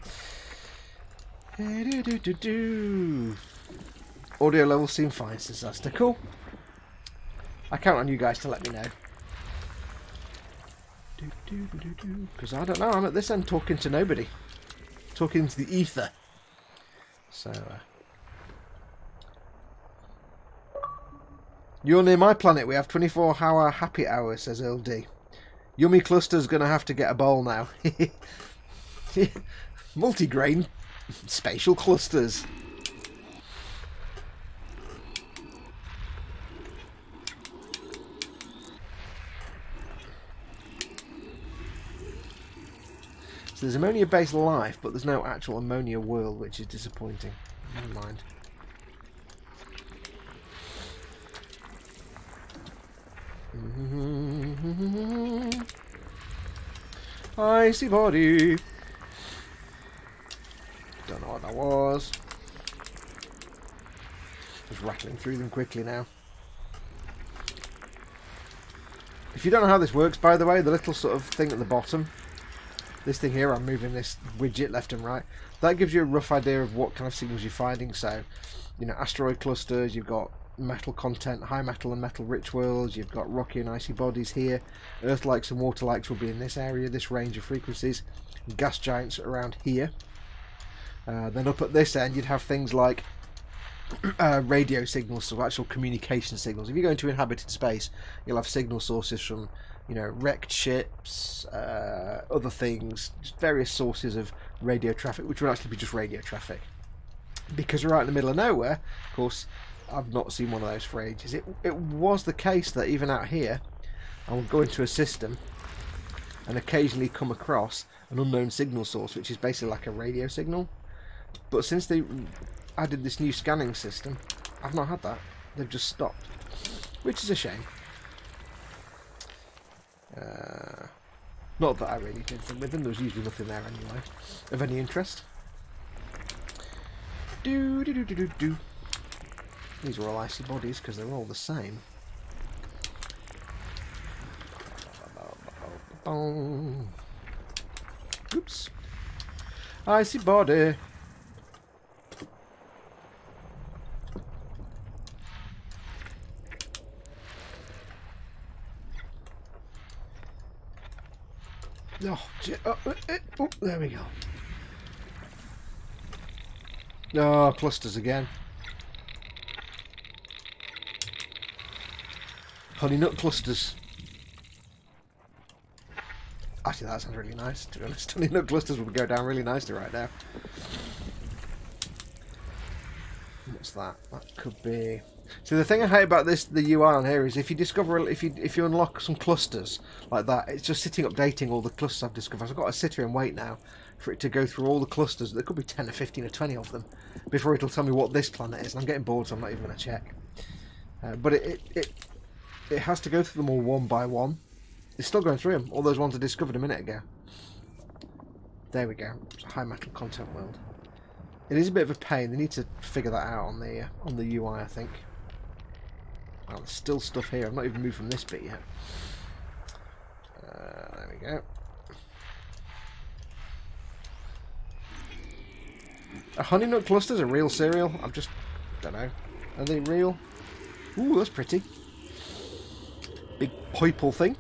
Audio levels seem fine since that's cool. I count on you guys to let me know. Because I don't know, I'm at this end talking to nobody. Talking to the ether. So, you're near my planet, we have 24-hour happy hour, says Earl D. Yummy Cluster's gonna have to get a bowl now. Multigrain spatial clusters. So there's ammonia-based life, but there's no actual ammonia world, which is disappointing. Never mind. Icy body. Don't know what that was. Just rattling through them quickly now. If you don't know how this works, by the way, the little sort of thing at the bottom, this thing here, I'm moving this widget left and right, that gives you a rough idea of what kind of signals you're finding. So, you know, asteroid clusters, you've got metal content, high metal and metal rich worlds, you've got rocky and icy bodies here, earth likes and water likes will be in this area, this range of frequencies, gas giants around here. Then up at this end you'd have things like radio signals, so actual communication signals. If you go into inhabited space, you'll have signal sources from, you know, wrecked ships, other things, just various sources of radio traffic, which would actually be just radio traffic. Because we're right in the middle of nowhere, of course, I've not seen one of those for ages. It was the case that even out here, I would go into a system and occasionally come across an unknown signal source, which is basically like a radio signal. But since they added this new scanning system, I've not had that. They've just stopped, which is a shame. Not that I really did them with them. There was usually nothing there anyway of any interest. Do. These are all icy bodies because they're all the same. Oops. Icy body. Oh, there we go. Oh, clusters again. Honey nut clusters. Actually, that sounds really nice, to be honest. Honey nut clusters would go down really nicely right now. What's that? That could be... So the thing I hate about this, the UI on here, is if you discover, if you unlock some clusters like that, it's just sitting updating all the clusters I've discovered. I've got to sit here and wait now for it to go through all the clusters. There could be 10 or 15 or 20 of them before it'll tell me what this planet is. And I'm getting bored, so I'm not even going to check. But it has to go through them all one by one. It's still going through them. All those ones I discovered a minute ago. There we go. It's a high metal content world. It is a bit of a pain. They need to figure that out on the UI, I think. Oh, there's still stuff here. I've not even moved from this bit yet. There we go. Are honey nut clusters a real cereal? I'm just... don't know. Are they real? Ooh, that's pretty. Big purple thing.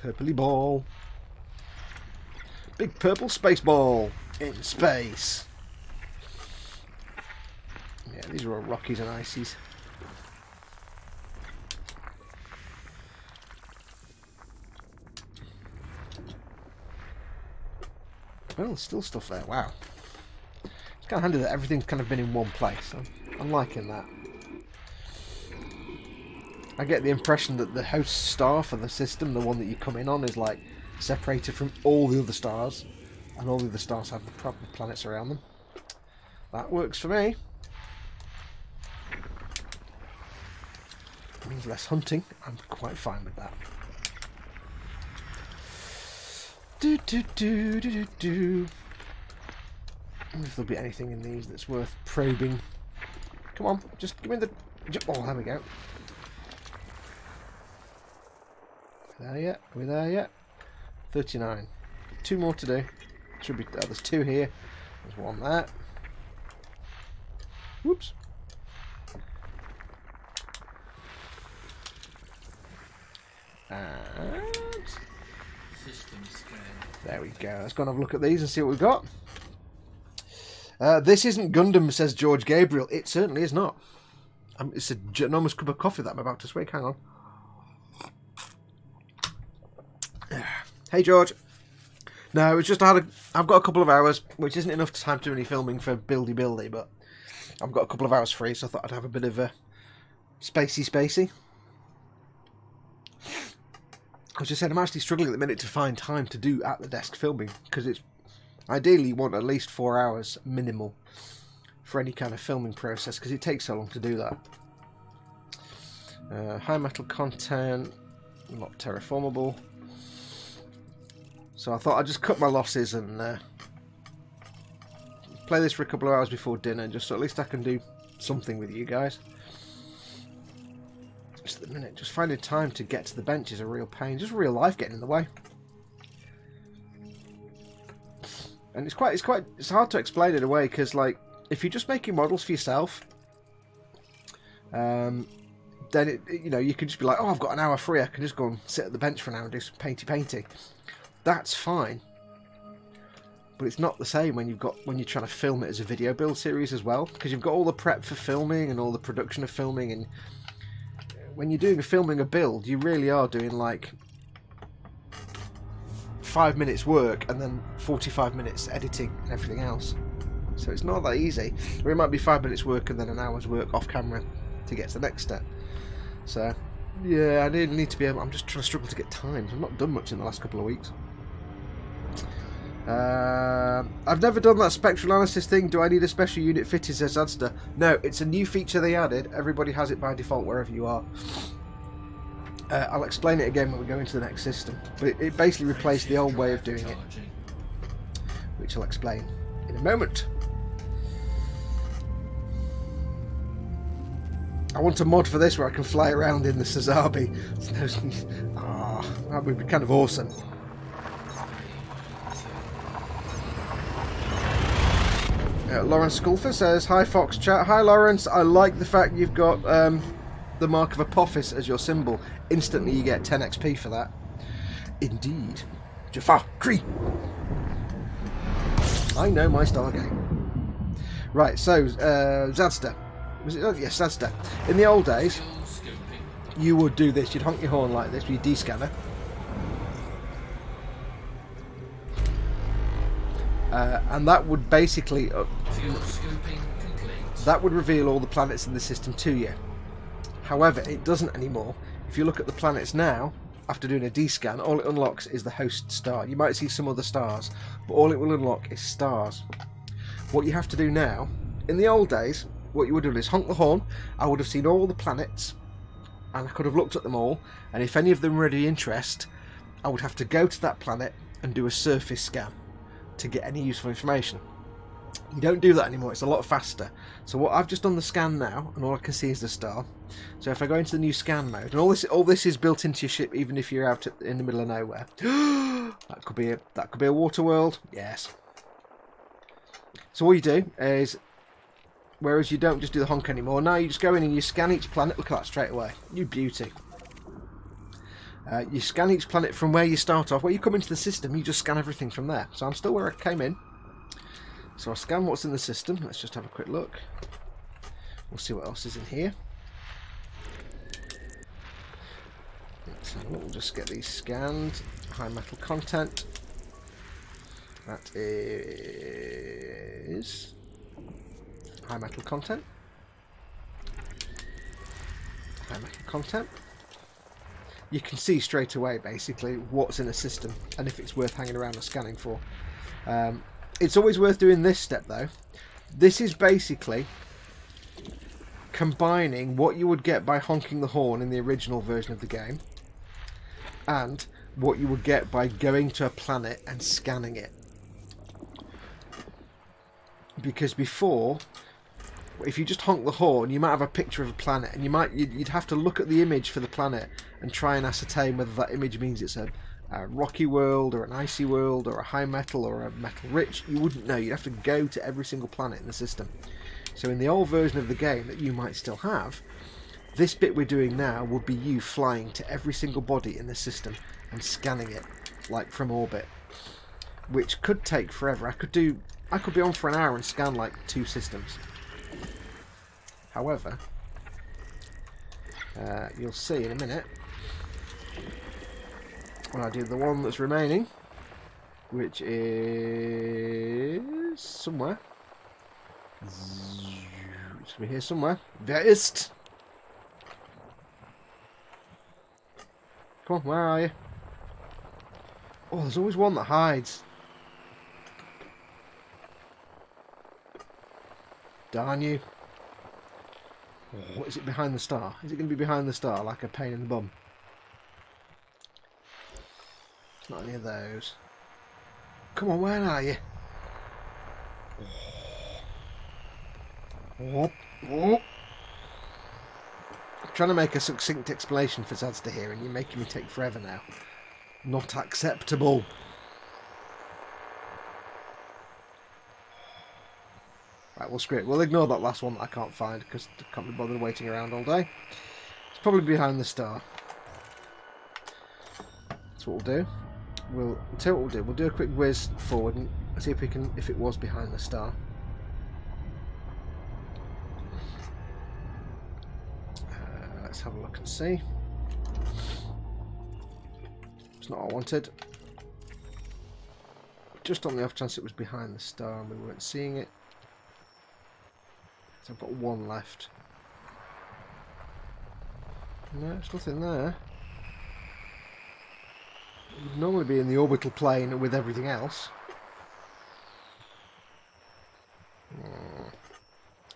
Purpley ball. Big purple space ball. In space. Yeah, these are all Rockies and Icies. Well, there's still stuff there. Wow. It's kind of handy that everything's kind of been in one place. I'm liking that. I get the impression that the host star for the system, the one that you come in on, is like separated from all the other stars, and all the other stars have the proper planets around them. That works for me. It means less hunting. I'm quite fine with that. I wonder if there'll be anything in these that's worth probing. Come on, just give me the... Oh, there we go. Are we there yet? Are we there yet? 39. 2 more to do. Should be... Oh, there's 2 here. There's 1 there. Whoops. And... there we go. Let's go and have a look at these and see what we've got. This isn't Gundam, says George Gabriel. It certainly is not. It's a enormous cup of coffee that I'm about to swig. Hang on. Hey, George. No, it's just I've got a couple of hours, which isn't enough time to do any filming for Buildy, but I've got a couple of hours free, so I thought I'd have a bit of a spacey. I was just saying, I'm actually struggling at the minute to find time to do at the desk filming, because it's ideally you want at least 4 hours minimal for any kind of filming process, because it takes so long to do that. High metal content, not terraformable. So I thought I'd just cut my losses and play this for a couple of hours before dinner, just so at least I can do something with you guys. Just at the minute, just finding time to get to the bench is a real pain. Just real life getting in the way. And it's hard to explain in a way, because like if you're just making models for yourself, then you can just be like, oh, I've got an hour free, I can just go and sit at the bench for an hour and do some painty. That's fine. But it's not the same when you're trying to film it as a video build series as well, because you've got all the prep for filming and all the production of filming, and when you're filming a build, you really are doing like 5 minutes work and then 45 minutes editing and everything else. So it's not that easy. Or it might be 5 minutes work and then an hour's work off camera to get to the next step. So yeah, I need to be able. I'm just trying to struggle to get time. I've not done much in the last couple of weeks. I've never done that spectral analysis thing. Do I need a special unit fitted, says Adster? No, it's a new feature they added. Everybody has it by default wherever you are. I'll explain it again when we go into the next system. But it basically replaced the old way of doing it, which I'll explain in a moment. I want a mod for this where I can fly around in the Sazabi. That would be kind of awesome. Lawrence Sculfer says, hi Fox chat. Hi Lawrence, I like the fact you've got the mark of Apophis as your symbol. Instantly you get 10 XP for that. Indeed. Jafar Kree. I know my star game. Right, so Zadster. Was it? Oh, yes, Zadster. In the old days, you would do this. You'd honk your horn like this with your D-scanner. And that would basically that would reveal all the planets in the system to you. However, it doesn't anymore. If you look at the planets now, after doing a D-scan, all it unlocks is the host star. You might see some other stars, but all it will unlock is stars. What you have to do now, in the old days, what you would do is honk the horn. I would have seen all the planets, and I could have looked at them all, and if any of them were of interest, I would have to go to that planet and do a surface scan to get any useful information. You don't do that anymore. It's a lot faster. So what I've just done the scan now, and all I can see is the star. So if I go into the new scan mode, and all this is built into your ship, even if you're out in the middle of nowhere. that could be a water world. Yes. So all you do is, whereas you don't just do the honk anymore, now you just go in and you scan each planet. Look at that straight away. You beauty. You scan each planet from where you start off. Where you come into the system, you just scan everything from there. So I'm still where I came in. So I'll scan what's in the system. Let's just have a quick look. We'll see what else is in here. Let's have a look. We'll just get these scanned. High metal content. That is high metal content. High metal content. You can see straight away basically what's in a system and if it's worth hanging around and scanning for. It's always worth doing this step though. This is basically combining what you would get by honking the horn in the original version of the game and what you would get by going to a planet and scanning it. Because before, if you just honk the horn, you might have a picture of a planet, and you'd have to look at the image for the planet and try and ascertain whether that image means it's a rocky world or an icy world or a high metal or a metal rich. You wouldn't know. You'd have to go to every single planet in the system. So in the old version of the game that you might still have, this bit we're doing now would be you flying to every single body in the system and scanning it, like from orbit, which could take forever. I could be on for an hour and scan like 2 systems. However, you'll see in a minute when I do the one that's remaining, which is somewhere. It's going to be here somewhere. There ist. Come on, where are you? Oh, there's always one that hides. Darn you. What is it behind the star? Is it going to be behind the star like a pain in the bum? It's not any of those. Come on, where are you? Oh. I'm trying to make a succinct explanation for Zads to hear and you're making me take forever now. Not acceptable. Right, we'll screw it. We'll ignore that last one that I can't find because I can't be bothered waiting around all day. It's probably behind the star. That's what we'll do. We'll tell you what we'll do. We'll do a quick whiz forward and Let's see if we can, if it was behind the star. Let's have a look and see. It's not what I wanted. Just on the off chance it was behind the star and we weren't seeing it. So I've got one left. No, there's nothing there. It would normally be in the orbital plane with everything else.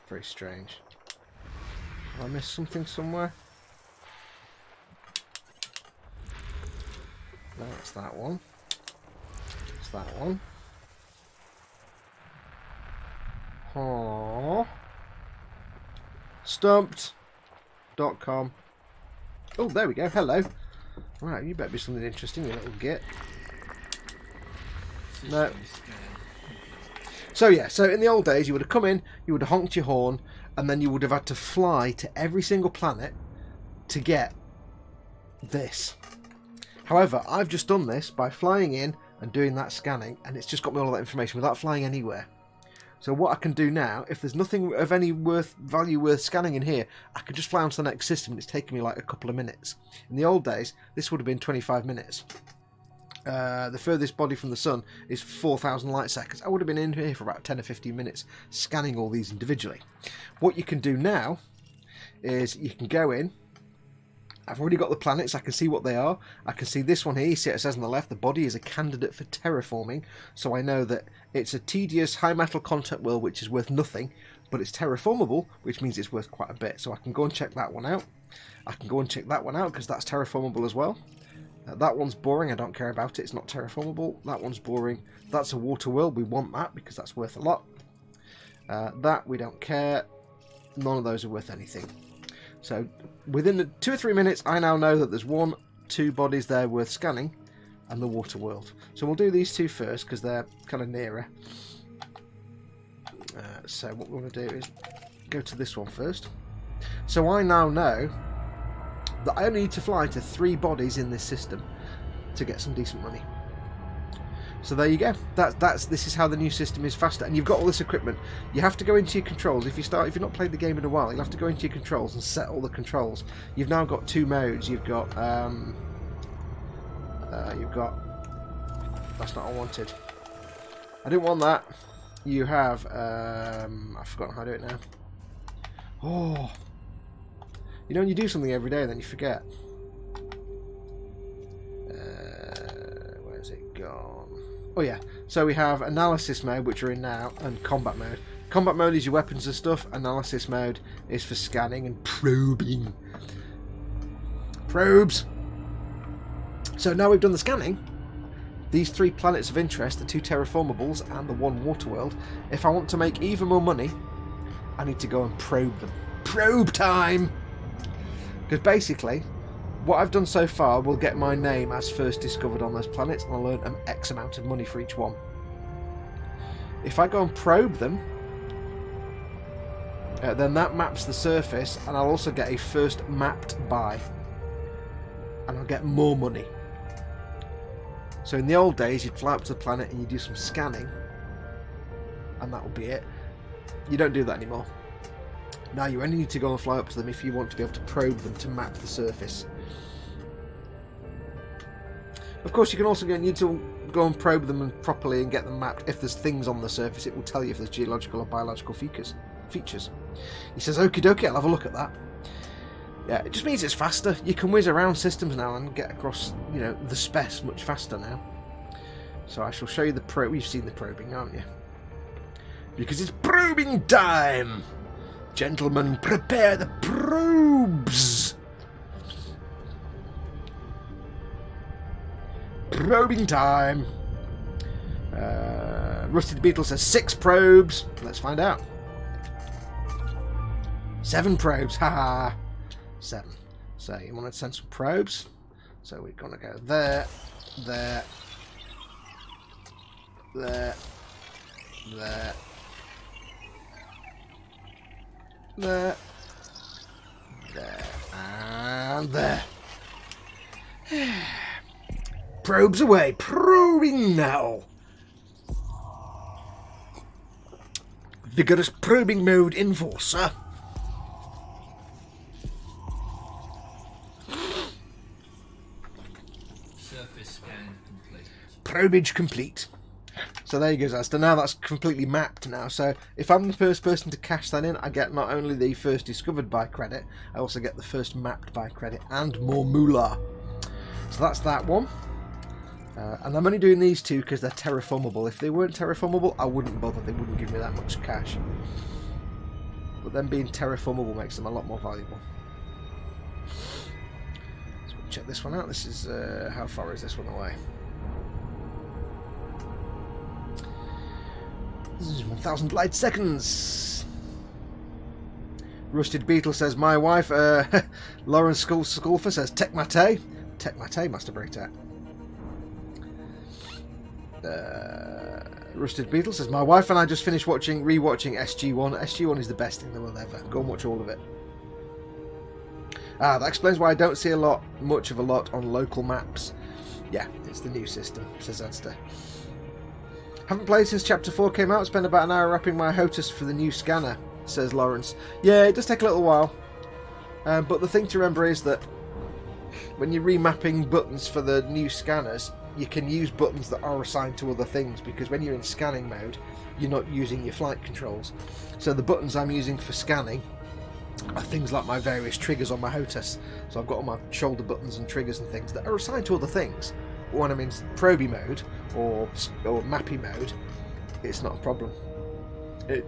Very strange. Have I missed something somewhere? No, it's that one. It's that one. Oh. Stumped.com. Oh, there we go. Hello. Right, you better be something interesting, you little git. No. So yeah, so in the old days you would have come in, you would have honked your horn, and then you would have had to fly to every single planet to get this. However, I've just done this by flying in and doing that scanning, and it's just got me all of that information without flying anywhere. So what I can do now, if there's nothing of any value worth scanning in here, I can just fly on to the next system, and it's taking me like a couple of minutes. In the old days, this would have been 25 minutes. The furthest body from the sun is 4,000 light seconds. I would have been in here for about 10 or 15 minutes scanning all these individually. What you can do now is you can go in. I've already got the planets, I can see what they are. I can see this one here, you see it says on the left, the body is a candidate for terraforming. So I know that it's a tedious high metal content world which is worth nothing, but it's terraformable, which means it's worth quite a bit. So I can go and check that one out. I can go and check that one out because that's terraformable as well. That one's boring, I don't care about it, it's not terraformable. That one's boring. That's a water world, we want that because that's worth a lot. That we don't care. None of those are worth anything. So within 2 or 3 minutes I now know that there's 1, 2 bodies there worth scanning and the water world. So we'll do these two first because they're kind of nearer. So what we're going to do is go to this one first. So I now know that I only need to fly to 3 bodies in this system to get some decent money. So there you go. This is how the new system is faster, and you've got all this equipment. You have to go into your controls. If you've not played the game in a while, you'll have to go into your controls and set all the controls. You've now got 2 modes. You've got that's not what I wanted. I didn't want that. You have I've forgotten how to do it now. Oh, you know when you do something every day and then you forget. Where's it gone? Oh yeah, so we have analysis mode, which we're in now, and combat mode. Combat mode is your weapons and stuff. Analysis mode is for scanning and probing. Probes! So now we've done the scanning, these 3 planets of interest, the 2 terraformables and the 1 water world, if I want to make even more money, I need to go and probe them. Probe time! Because basically, what I've done so far will get my name as first discovered on those planets, and I'll earn an X amount of money for each one. If I go and probe them, then that maps the surface, and I'll also get a first mapped buy, and I'll get more money. So in the old days, you'd fly up to the planet and you do some scanning, and that would be it. You don't do that anymore. Now you only need to go and fly up to them if you want to be able to probe them to map the surface. Of course, you can also need to go and probe them properly and get them mapped. If there's things on the surface, it will tell you if there's geological or biological features. He says, okie dokie, I'll have a look at that. Yeah, it just means it's faster. You can whiz around systems now and get across, you know, the SPESS much faster now. So I shall show you the probe. You've seen the probing, haven't you? Because it's probing time! Gentlemen, prepare the probes! Probing time! Rusted Beetle says 6 probes. Let's find out. 7 probes, haha. 7. So you want to send some probes. So we're going to go there, there, there, there, there, there, and there. Probes away. Probing now. Vigorous probing mode in force, sir. Surface scan complete. Probage complete. So there you go, Zasta. Now that's completely mapped now. So if I'm the first person to cash that in, I get not only the first discovered by credit, I also get the first mapped by credit and more moolah. So that's that one. And I'm only doing these two because they're terraformable. If they weren't terraformable, I wouldn't bother. They wouldn't give me that much cash. But them being terraformable makes them a lot more valuable. So we'll check this one out. This is how far is this one away? This is 1,000 light seconds. Rusted Beetle says, my wife. Lawrence Sculfer says, Tech Mate. Tech Mate, Master Breakdown. Rusted Beetle says, my wife and I just finished rewatching SG1. SG1 is the best thing in the world ever. Go and watch all of it. That explains why I don't see much of a lot on local maps. Yeah, it's the new system, says Adster. Haven't played since Chapter 4 came out. Spent about an hour wrapping my HOTUS for the new scanner, says Lawrence. Yeah, it does take a little while. But the thing to remember is that when you're remapping buttons for the new scanners, you can use buttons that are assigned to other things, because when you're in scanning mode, you're not using your flight controls. So the buttons I'm using for scanning are things like my various triggers on my HOTUS. So I've got all my shoulder buttons and triggers and things that are assigned to other things. When I'm in proby mode or mappy mode, it's not a problem. It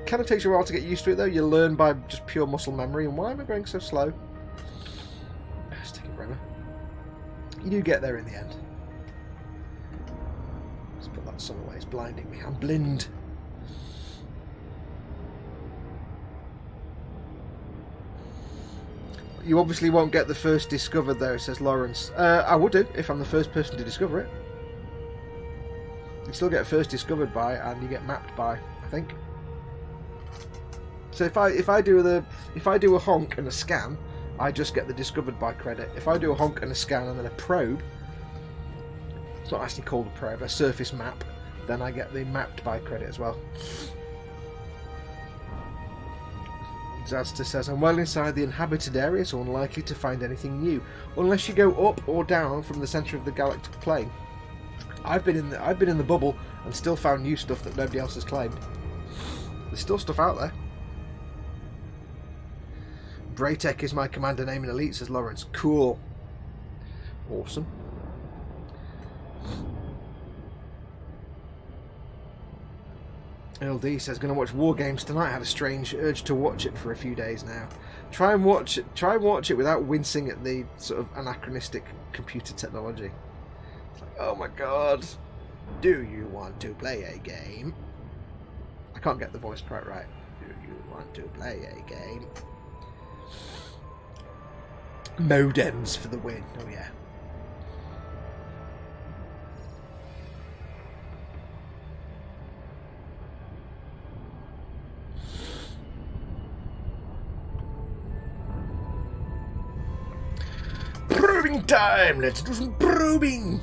kind of takes you a while to get used to it though. You learn by just pure muscle memory. And why am I going so slow? It's taking forever. You do get there in the end. Let's put that sun away. It's blinding me. I'm blind. You obviously won't get the first discovered though, says Lawrence. I would do, if I'm the first person to discover it. You still get first discovered by, and you get mapped by, I think. So if I do a honk and a scan, I just get the discovered by credit. If I do a honk and a scan and then a probe, it's not actually called a probe, a surface map, then I get the mapped by credit as well. Zazta says, I'm well inside the inhabited area, so unlikely to find anything new, unless you go up or down from the centre of the galactic plane. I've been in the bubble and still found new stuff that nobody else has claimed. There's still stuff out there. Braytech is my commander name in Elite, says Lawrence. Cool. Awesome. LD says, going to watch War Games tonight. Had a strange urge to watch it for a few days now. Try and watch it without wincing at the sort of anachronistic computer technology. It's like, oh my god, do you want to play a game? I can't get the voice quite right. Do you want to play a game? Modems for the win. Oh yeah. Probing time! Let's do some probing!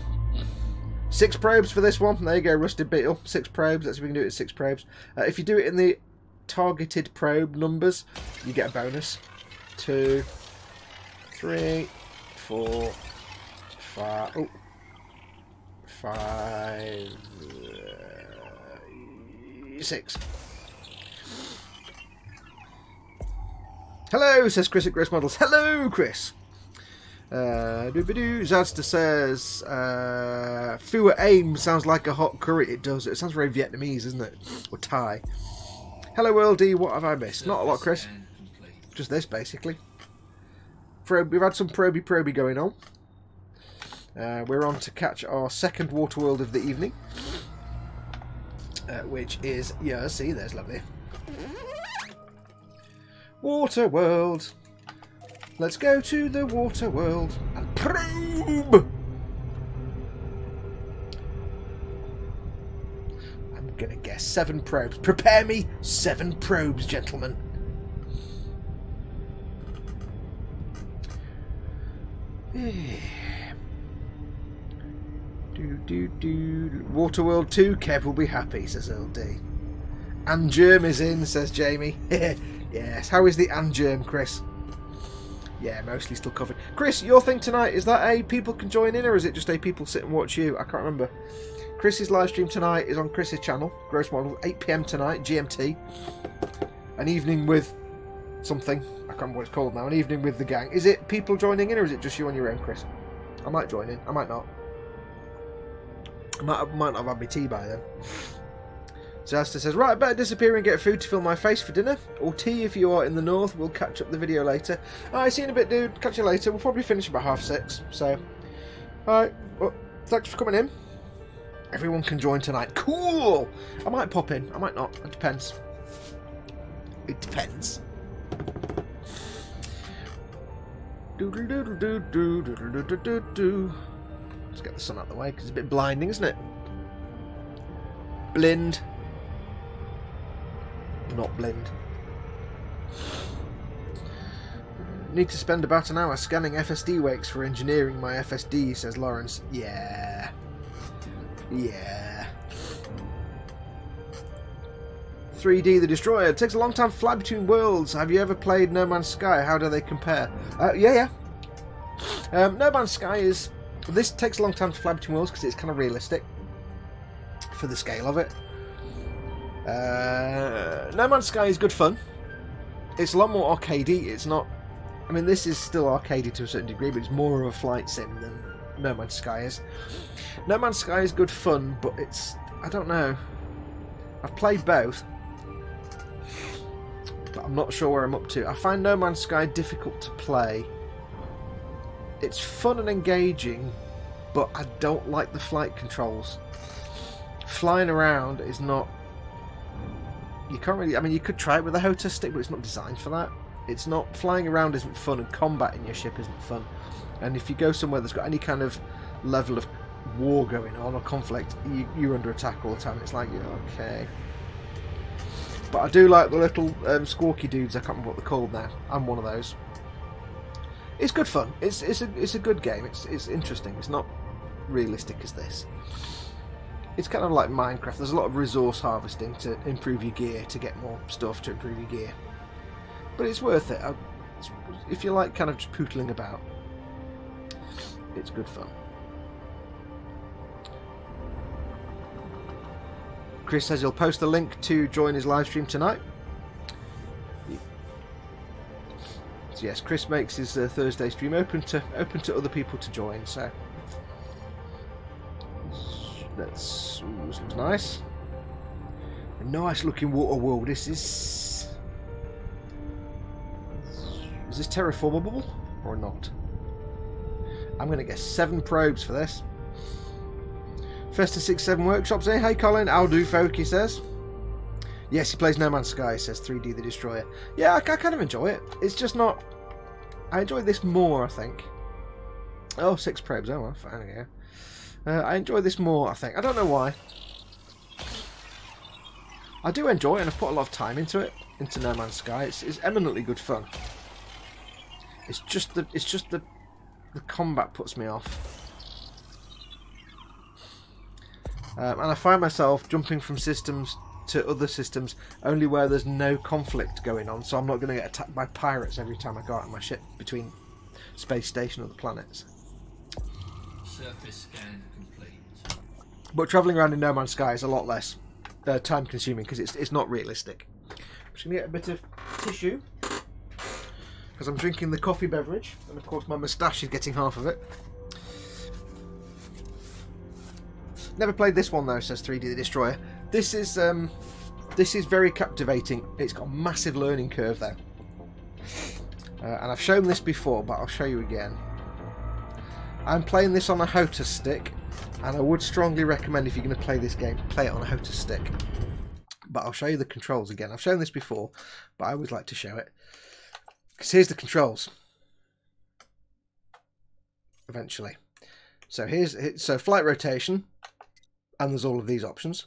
6 probes for this one. There you go, Rusted Beetle. 6 probes. Let's see if we can do it at 6 probes. If you do it in the targeted probe numbers, you get a bonus. 2, 3, 4, 5. Oh. 5, 6. Hello, says Chris at Chris Models. Hello, Chris. Zadster says, Fua aim sounds like a hot curry. It does. It sounds very Vietnamese, isn't it? Or Thai. Hello, World D. What have I missed? Not a lot, Chris. Just this, basically. We've had some proby going on. We're on to catch our second water world of the evening. Which is, yeah, see, there's lovely. Water world. Let's go to the water world and probe! I'm gonna guess 7 probes. Prepare me 7 probes, gentlemen. Water World 2, Kev will be happy, says LD. Angerm is in, says Jamie. Yes. How is the Angerm, Chris? Yeah, mostly still covered. Chris, your thing tonight, is that a people can join in, or is it just a people sit and watch you? I can't remember. Chris's live stream tonight is on Chris's channel, Gross Model, 8 PM tonight, GMT. An evening with something. I can't remember what it's called now. An evening with the gang. Is it people joining in, or is it just you on your own, Chris? I might join in. I might not. I might not have had my tea by then. Zasta says, right, I better disappear and get food to fill my face for dinner. Or tea if you are in the north. We'll catch up the video later. Alright, see you in a bit, dude. Catch you later. We'll probably finish about 6:30. So, alright. Well, thanks for coming in. Everyone can join tonight. Cool! I might pop in. I might not. It depends. It depends. Let's get the sun out of the way because it's a bit blinding, isn't it? Blind. Not blind. Need to spend about an hour scanning FSD wakes for engineering my FSD, says Lawrence. Yeah. Yeah. 3D the Destroyer. It takes a long time to fly between worlds. Have you ever played No Man's Sky? How do they compare? Yeah. No Man's Sky is... This takes a long time to fly between worlds because it's kind of realistic for the scale of it. No Man's Sky is good fun. It's a lot more arcadey. It's not... I mean, this is still arcadey to a certain degree, but it's more of a flight sim than No Man's Sky is. No Man's Sky is good fun, but it's... I don't know. I've played both, but I'm not sure where I'm up to. I find No Man's Sky difficult to play. It's fun and engaging, but I don't like the flight controls. Flying around is not... You can't really... I mean, you could try it with a HOTA stick, but it's not designed for that. It's not... Flying around isn't fun, and combat in your ship isn't fun. And if you go somewhere that's got any kind of level of war going on or conflict, you're under attack all the time. It's like, yeah, okay. But I do like the little squawky dudes. I can't remember what they're called now. I'm one of those. It's good fun. It's a good game. It's interesting. It's not realistic as this. It's kind of like Minecraft. There's a lot of resource harvesting to improve your gear, to get more stuff to improve your gear. But it's worth it. If you like kind of just pootling about, it's good fun. Chris says he'll post a link to join his live stream tonight. So yes, Chris makes his Thursday stream open to other people to join. So that's this looks nice. A nice looking water world. This is this terraformable or not? I'm going to get 7 probes for this. Festa 67 workshops, eh? Hey Colin, I'll do folk, he says. Yes, he plays No Man's Sky, says 3D the Destroyer. Yeah, I kind of enjoy it. It's just not... I enjoy this more, I think. Oh, 6 probes. Oh, well, fine, yeah. I enjoy this more, I think. I don't know why. I do enjoy it, and I've put a lot of time into it, into No Man's Sky. It's eminently good fun. It's just the combat puts me off. And I find myself jumping from systems to other systems only where there's no conflict going on, so I'm not going to get attacked by pirates every time I go out on my ship between space station and the planets. Surface scan complete. But travelling around in No Man's Sky is a lot less time consuming because it's not realistic. I'm just going to get a bit of tissue because I'm drinking the coffee beverage, and of course my moustache is getting half of it. Never played this one though, says 3D the Destroyer. This is very captivating. It's got a massive learning curve though. And I've shown this before, but I'll show you again. I'm playing this on a HOTA stick, and I would strongly recommend, if you're going to play this game, play it on a HOTA stick. But I'll show you the controls again. I've shown this before, but I always like to show it. Because here's the controls. Eventually. So so flight rotation. And there's all of these options.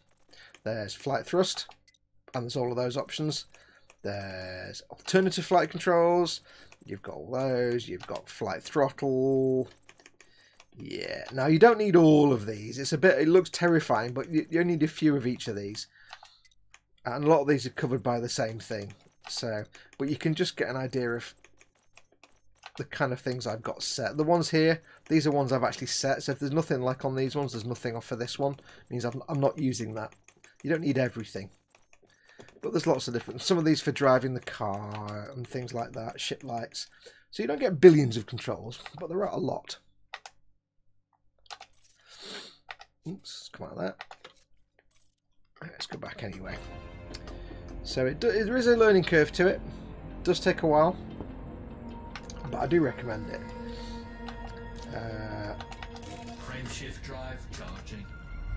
There's flight thrust, and there's all of those options. There's alternative flight controls. You've got all those. You've got flight throttle. Yeah. Now you don't need all of these. It looks terrifying, but you only need a few of each of these. And a lot of these are covered by the same thing. So, but you can just get an idea of the kind of things I've got set. The ones here, these are ones I've actually set. So if there's nothing like on these ones, there's nothing off for this one. It means I'm not using that. You don't need everything. But there's lots of different... Some of these for driving the car and things like that. Ship lights. So you don't get billions of controls, but there are a lot. Oops, come out of that. Let's go back anyway. So there is a learning curve to it. It does take a while, but I do recommend it. Frame shift drive charging.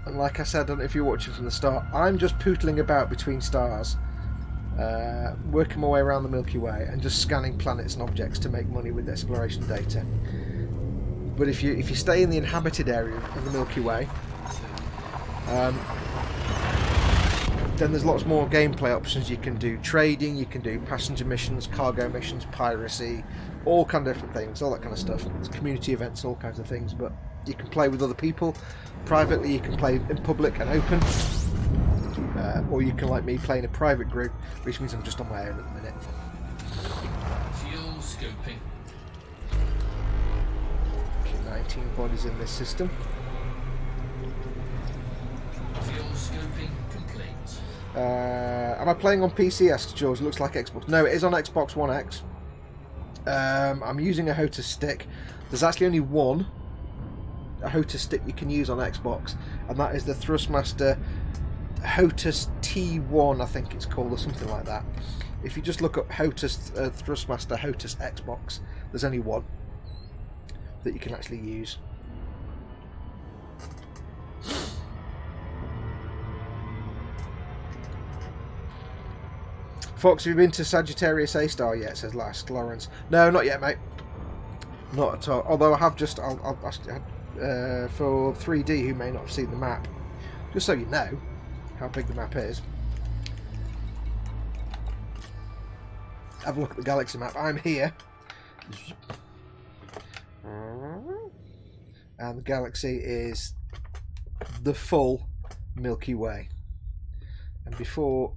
And like I said, I don't know if you're watching from the start, I'm just pootling about between stars, working my way around the Milky Way and just scanning planets and objects to make money with exploration data. But if you stay in the inhabited area of the Milky Way, then there's lots more gameplay options. You can do trading, you can do passenger missions, cargo missions, piracy, all kind of different things, all that kind of stuff. It's community events, all kinds of things, but you can play with other people privately, you can play in public and open, or you can, like me, play in a private group, which means I'm just on my own at the minute. Fuel scoping. 19 bodies in this system. Fuel scoping complete. Am I playing on PC? Asks George. Looks like Xbox. No, it is on Xbox One X. I'm using a HOTAS stick. There's actually only one HOTAS stick you can use on Xbox, and that is the Thrustmaster HOTAS T1, I think it's called, or something like that. If you just look up HOTAS Thrustmaster HOTAS Xbox, there's only one that you can actually use. Fox, have you been to Sagittarius A Star yet? Says Last Lawrence. No, not yet, mate. Not at all. Although I have just, for 3D who may not have seen the map, just so you know how big the map is. Have a look at the galaxy map. I'm here, and the galaxy is the full Milky Way. And before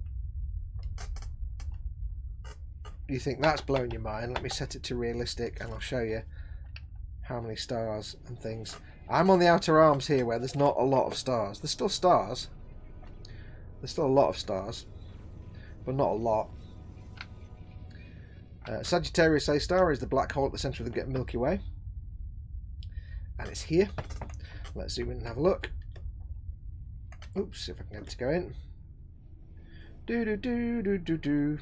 you think that's blowing your mind, let me set it to realistic and I'll show you how many stars and things. I'm on the outer arms here where there's not a lot of stars. There's still stars. There's still a lot of stars, but not a lot. Sagittarius A Star is the black hole at the centre of the Milky Way, and it's here. Let's zoom in and have a look. Oops, see if I can get it to go in. Do.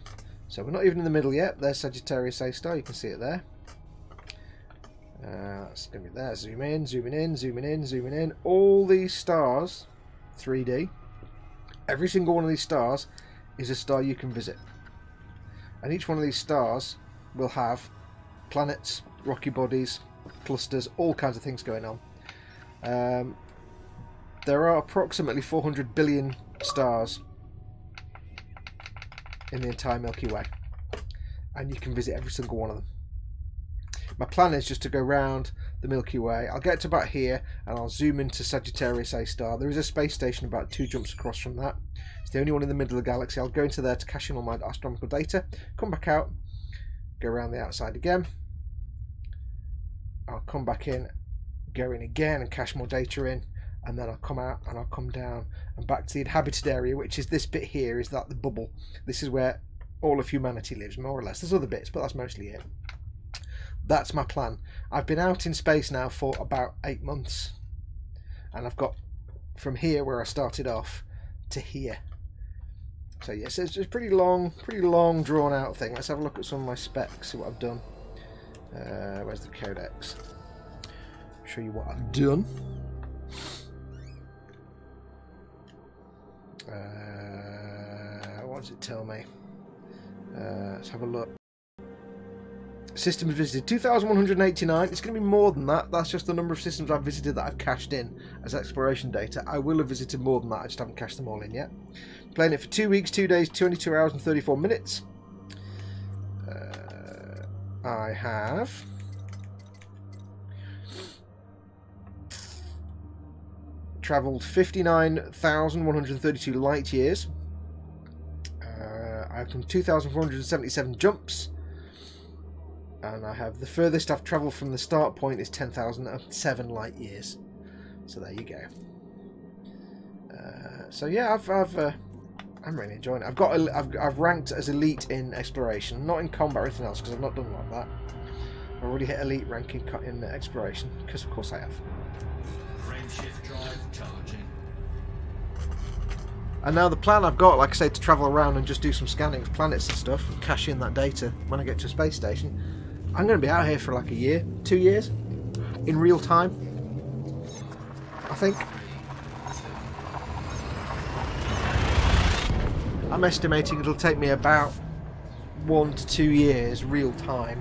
So we're not even in the middle yet. There's Sagittarius A Star. You can see it there. That's going to be there. Zoom in, zooming in, zooming in, zooming in. All these stars, 3D. Every single one of these stars is a star you can visit. And each one of these stars will have planets, rocky bodies, clusters, all kinds of things going on. There are approximately 400 billion stars in the entire Milky Way, and you can visit every single one of them. My plan is just to go round the Milky Way. I'll get to about here and I'll zoom into Sagittarius A Star. There is a space station about 2 jumps across from that. It's the only one in the middle of the galaxy. I'll go into there to cache in all my astronomical data, come back out, go around the outside again. I'll come back in, go in again and cache more data in, and then I'll come out and I'll come down and back to the inhabited area, which is this bit here. Is that the bubble? This is where all of humanity lives, more or less. There's other bits, but that's mostly it. That's my plan. I've been out in space now for about 8 months, and I've got from here where I started off to here. So yes, it's a pretty long drawn out thing. Let's have a look at some of my specs, see what I've done. Where's the codex? Show you what I've done. What does it tell me? Let's have a look. Systems visited 2,189. It's going to be more than that. That's just the number of systems I've visited that I've cached in as exploration data. I will have visited more than that. I just haven't cached them all in yet. Playing it for 2 weeks, 2 days, 22 hours and 34 minutes. I have travelled 59,132 light years. I've done 2,477 jumps, and I have the furthest I've travelled from the start point is 10,007 light years. So there you go. So yeah, I'm really enjoying it. I've ranked as elite in exploration, not in combat or anything else, because I've not done like that. I've already hit elite rank in exploration, because of course I have. Frameshift drive charging. And now the plan I've got, like I say, to travel around and just do some scanning of planets and stuff, and cash in that data when I get to a space station. I'm going to be out here for like a year, 2 years, in real time, I think. I'm estimating it'll take me about 1 to 2 years, real time,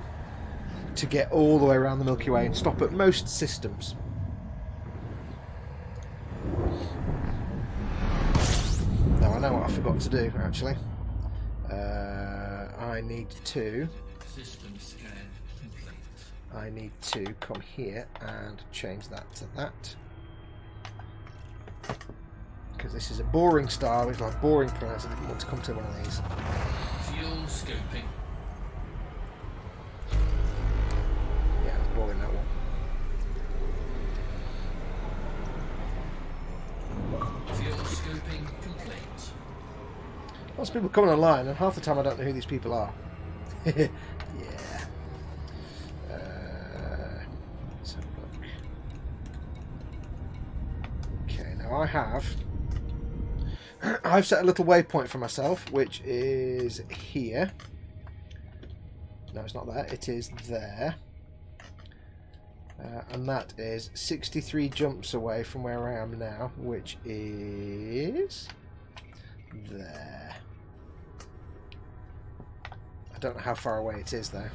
to get all the way around the Milky Way and stop at most systems. Now I know what I forgot to do, actually. I need to... System scan complete. I need to come here and change that to that. Because this is a boring star, which like boring planets. I didn't want to come to one of these. Fuel scoping. Yeah, it's boring, that one. Fuel scoping complete. Lots of people coming online, and half the time I don't know who these people are. Yeah. Let's have a look. Okay, now I've set a little waypoint for myself, which is here. No, it's not there. It is there. And that is 63 jumps away from where I am now, which is there. I don't know how far away it is though.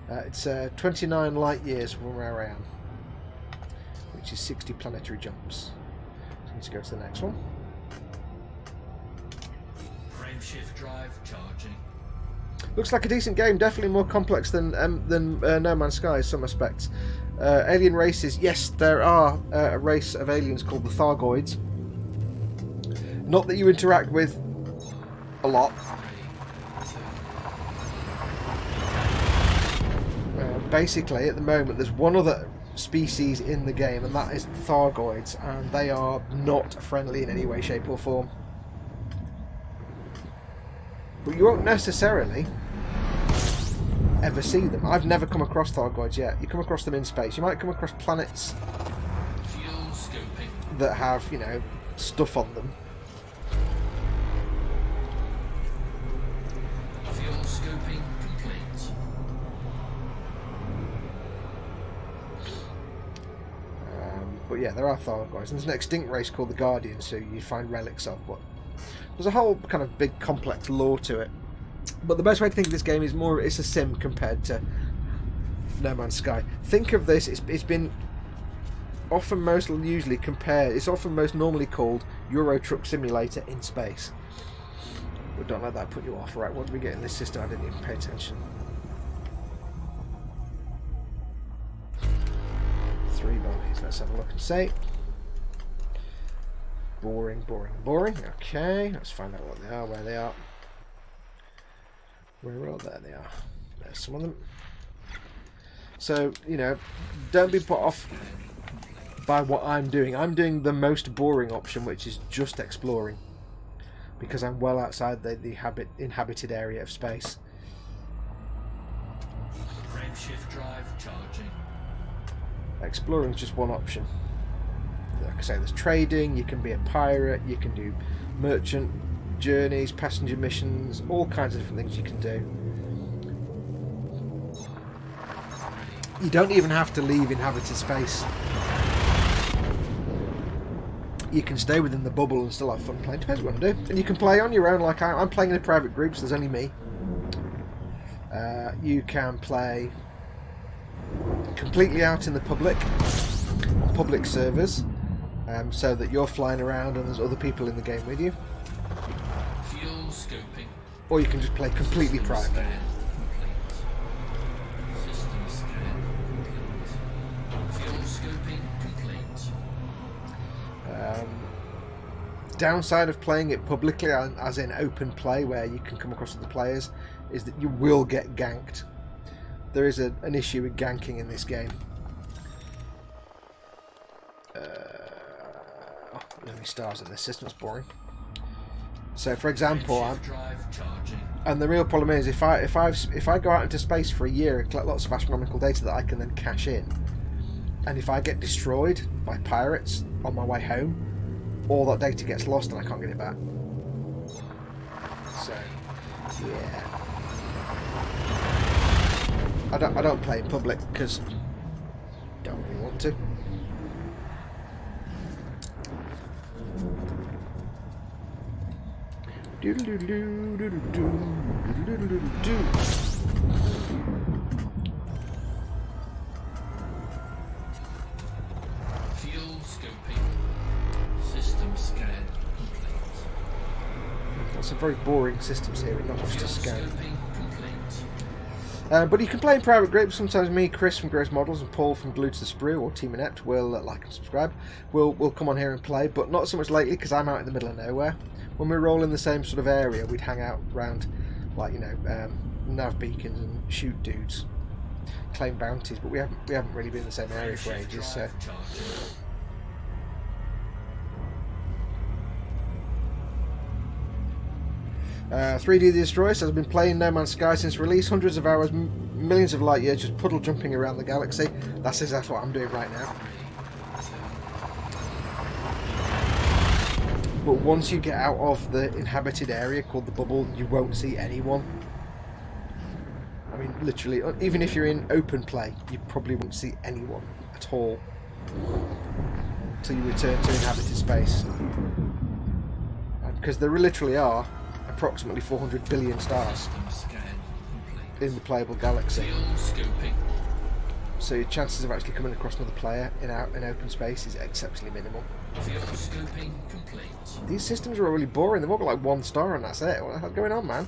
It's 29 light years from where I am, which is 60 planetary jumps. So let's go to the next one. Frameshift drive charging. Looks like a decent game, definitely more complex than No Man's Sky in some aspects. Alien races, yes, there are a race of aliens called the Thargoids. Not that you interact with a lot. Basically, at the moment, there's one other species in the game, and that is Thargoids, and they are not friendly in any way, shape, or form. But you won't necessarily ever see them. I've never come across Thargoids yet. You come across them in space. You might come across planets Fuel scoping. that have, you know, stuff on them. Fuel scoping complete. But yeah, there are Thargoids. And there's an extinct race called the Guardians who you find relics of. But there's a whole kind of big complex lore to it. But the best way to think of this game is more it's a sim compared to No Man's Sky. Think of this, it's been often most usually compared, it's often most normally called Euro Truck Simulator in space. But don't let that put you off. Right, what do we get in this system? I didn't even pay attention. 3 bodies. Let's have a look and see. Boring, boring, boring. Okay, let's find out what they are, where they are. Where are they? There they are. There's some of them. So, you know, don't be put off by what I'm doing. I'm doing the most boring option, which is just exploring. Because I'm well outside the inhabited area of space. Frameshift drive charging. Exploring is just one option. Like I say, there's trading, you can be a pirate, you can do merchant journeys, passenger missions, all kinds of different things you can do. You don't even have to leave inhabited space. You can stay within the bubble and still have fun playing. Depends what you want to do. And you can play on your own, like I'm playing in a private group, so there's only me. You can play completely out in the public servers, so that you're flying around and there's other people in the game with you. Fuel scoping. Or you can just play completely private. Scan complete. System scan complete. Fuel scoping complete. downside of playing it publicly, as in open play, where you can come across other players, is that you will get ganked. There is an issue with ganking in this game. Many stars in this system's boring. So, for example, and the real problem is if I go out into space for a year and collect lots of astronomical data that I can then cash in, and if I get destroyed by pirates on my way home, all that data gets lost and I can't get it back. So, yeah, I don't play in public because I don't really want to. Fuel scoping. System scan complete. Lots of very boring systems here, not much to scan. Scoping complete. But you can play in private groups. Sometimes me, Chris from Gross Models, and Paul from Glued to the Sprue, or Team Inept, will like and subscribe. We'll come on here and play, but not so much lately because I'm out in the middle of nowhere. When we roll in the same sort of area, we'd hang out around, like, you know, nav beacons and shoot dudes, claim bounties. But we haven't really been in the same area for ages. So. 3D The Destroyer says, I've been playing No Man's Sky since release, hundreds of hours, millions of light years, just puddle jumping around the galaxy. That's exactly what I'm doing right now. But once you get out of the inhabited area called the bubble, you won't see anyone. I mean, literally, even if you're in open play, you probably won't see anyone at all until you return to inhabited space. Because there literally are approximately 400 billion stars in the playable galaxy. So your chances of actually coming across another player in open space is exceptionally minimal. These systems are really boring. They've all got like 1 star and that's it. What the hell's going on, man?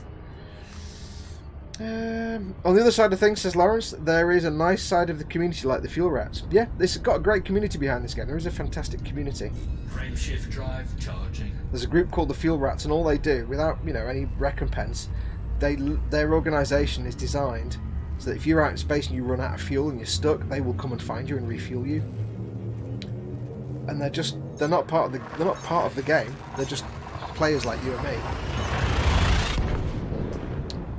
On the other side of things, says Lawrence, there is a nice side of the community like the fuel rats. Yeah, this has got a great community behind this game. There is a fantastic community. Frameshift drive charging. There's a group called the Fuel Rats, and all they do, without any recompense, their organisation is designed so that if you're out in space and you run out of fuel and you're stuck, they will come and find you and refuel you. And they're not part of the game. They're just players like you and me.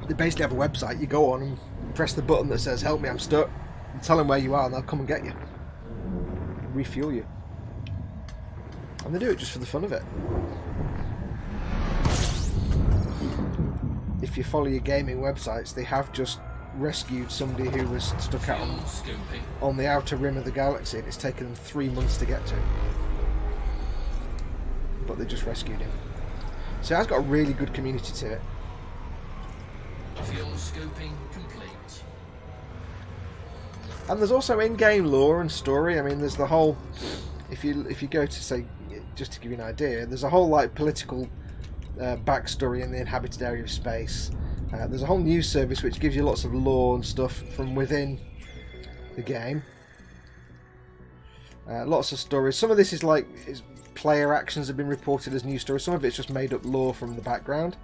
They basically have a website. You go on and press the button that says "Help me, I'm stuck." And tell them where you are, and they'll come and get you, refuel you. And they do it just for the fun of it. If you follow your gaming websites, they have just rescued somebody who was stuck out on the outer rim of the galaxy, and it's taken them 3 months to get to. But they just rescued him. So it has got a really good community to it. Fuel scoping complete. And there's also in-game lore and story. I mean, there's the whole. If you go to, say, just to give you an idea, there's a whole like political backstory in the inhabited area of space. There's a whole news service which gives you lots of lore and stuff from within the game. Lots of stories. Some of this is like player actions have been reported as news stories. Some of it's just made up lore from the background.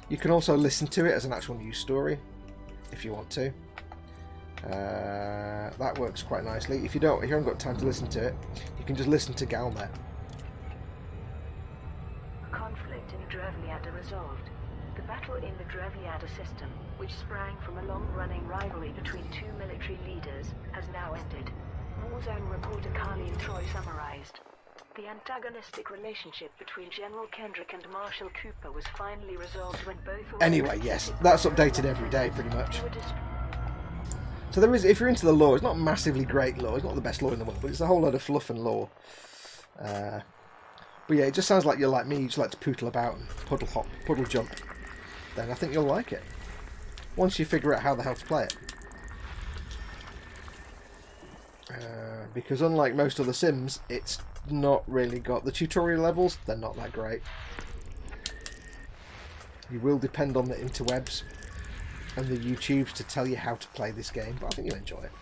You can also listen to it as an actual news story if you want to. That works quite nicely. If you haven't got time to listen to it, you can just listen to Galmet. Conflict in Drevliada resolved. The battle in the Drevliada system, which sprang from a long-running rivalry between 2 military leaders, has now ended. Warzone reporter Carleen Troy summarized. The antagonistic relationship between General Kendrick and Marshal Cooper was finally resolved when both... Anyway, yes, that's updated every day, pretty much. So there is, if you're into the lore, it's not massively great lore, it's not the best lore in the world, but it's a whole load of fluff and lore. But yeah, it just sounds like you're like me, you just like to pootle about and puddle hop, puddle jump. Then I think you'll like it. Once you figure out how the hell to play it. Because unlike most other Sims, it's not really got the tutorial levels, they're not that great. You will depend on the interwebs and the YouTubes to tell you how to play this game, but I think you'll enjoy it.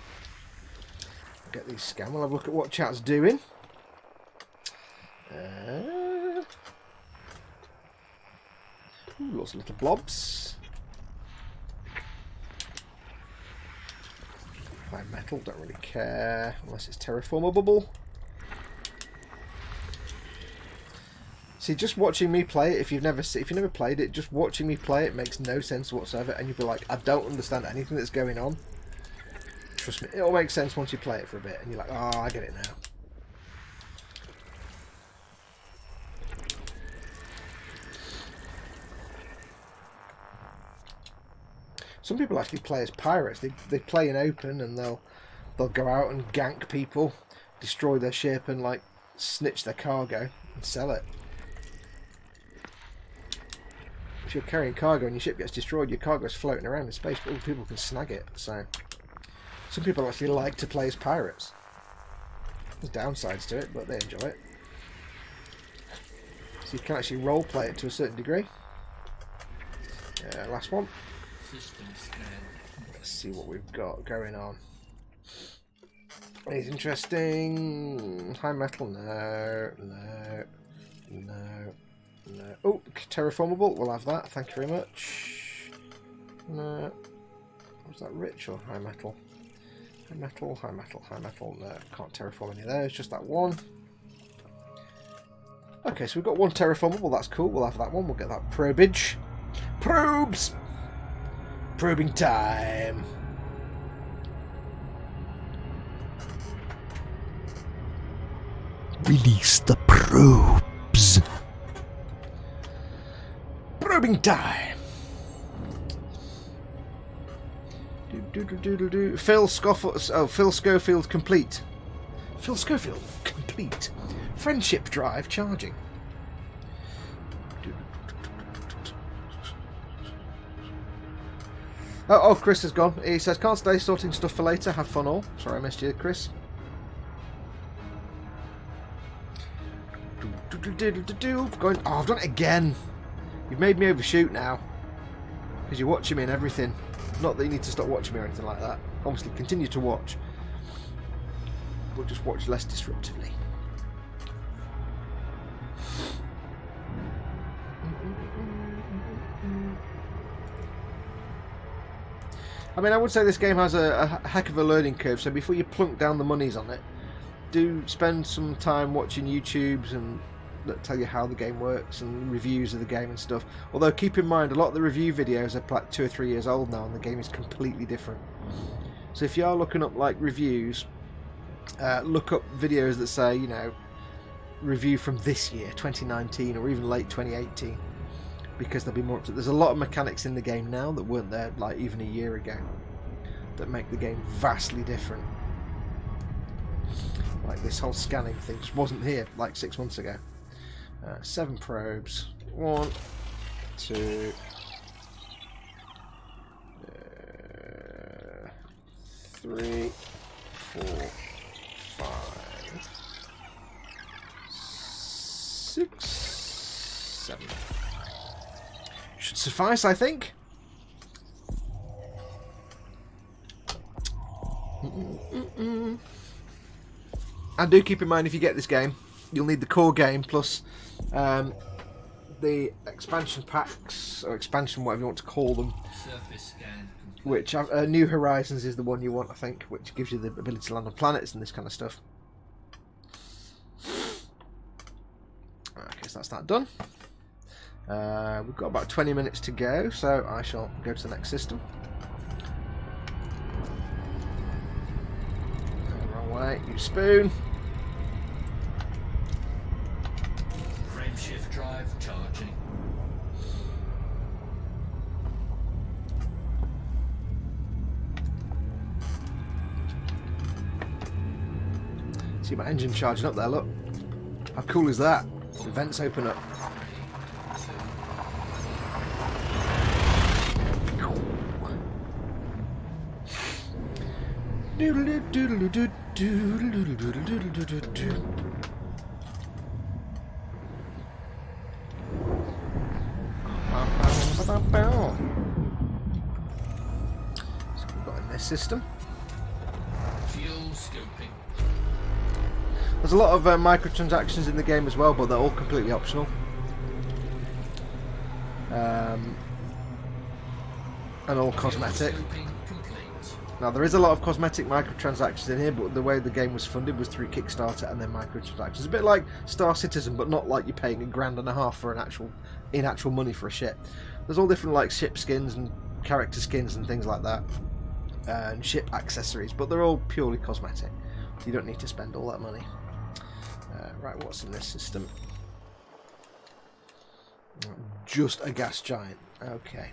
I'll get these scanned, we'll have a look at what chat's doing. Ooh, lots of little blobs. High metal, don't really care unless it's terraformable. See, just watching me play it, if you've never played it, just watching me play it makes no sense whatsoever, and you'll be like, I don't understand anything that's going on. Trust me, it'll make sense once you play it for a bit, and you're like, oh, I get it now. Some people actually play as pirates. They play in open, and they'll go out and gank people, destroy their ship, and like snitch their cargo and sell it. If you're carrying cargo and your ship gets destroyed, your cargo's floating around in space, but other people can snag it. So some people actually like to play as pirates. There's downsides to it, but they enjoy it. So you can actually role play it to a certain degree. Last one. System scan. Let's see what we've got going on. It's interesting. High metal, no. Oh, terraformable, we'll have that. Thank you very much. No. Was that rich or high metal? High metal. No, can't terraform any of those, just that one. Okay, so we've got one terraformable, that's cool. We'll have that one, we'll get that probage. Probes! Probing time. Release the probes. Probing time. Phil Schofield complete. Phil Schofield complete. Friendship drive charging. Oh, Chris has gone. He says, can't stay, sorting stuff for later. Have fun all. Sorry I missed you, Chris. Going. Oh, I've done it again. You've made me overshoot now. Because you're watching me and everything. Not that you need to stop watching me or anything like that. Obviously, continue to watch. But just watch less disruptively. I mean, I would say this game has a heck of a learning curve, so before you plunk down the monies on it, do spend some time watching YouTubes and that tell you how the game works and reviews of the game and stuff. Although, keep in mind, a lot of the review videos are like 2 or 3 years old now, and the game is completely different. So if you are looking up like reviews, look up videos that say, you know, review from this year, 2019, or even late 2018. Because there'll be more. There's a lot of mechanics in the game now that weren't there like even a year ago, that make the game vastly different. Like this whole scanning thing just wasn't here like 6 months ago. 7 probes. 1, 2, 3, 4, 5, 6, 7. Should suffice, I think. And do keep in mind, if you get this game, you'll need the core game plus the expansion packs, or expansion, whatever you want to call them. Surface scan complete. Which New Horizons is the one you want, I think, which gives you the ability to land on planets and this kind of stuff. Okay, so that's that done. We've got about 20 minutes to go, so I shall go to the next system. Wrong way, you spoon. Frameshift drive charging. See my engine charging up there, look. How cool is that? The vents open up. So we've got in this system. Fuel scoping. There's a lot of microtransactions in the game as well, but they're all completely optional. And all cosmetic. Scoping complete. Now there is a lot of cosmetic microtransactions in here, but the way the game was funded was through Kickstarter and then microtransactions. A bit like Star Citizen, but not like you're paying $1.50 for an actual money for a ship. There's all different like ship skins and character skins and things like that, and ship accessories, but they're all purely cosmetic. You don't need to spend all that money. Right, what's in this system? Just a gas giant. Okay.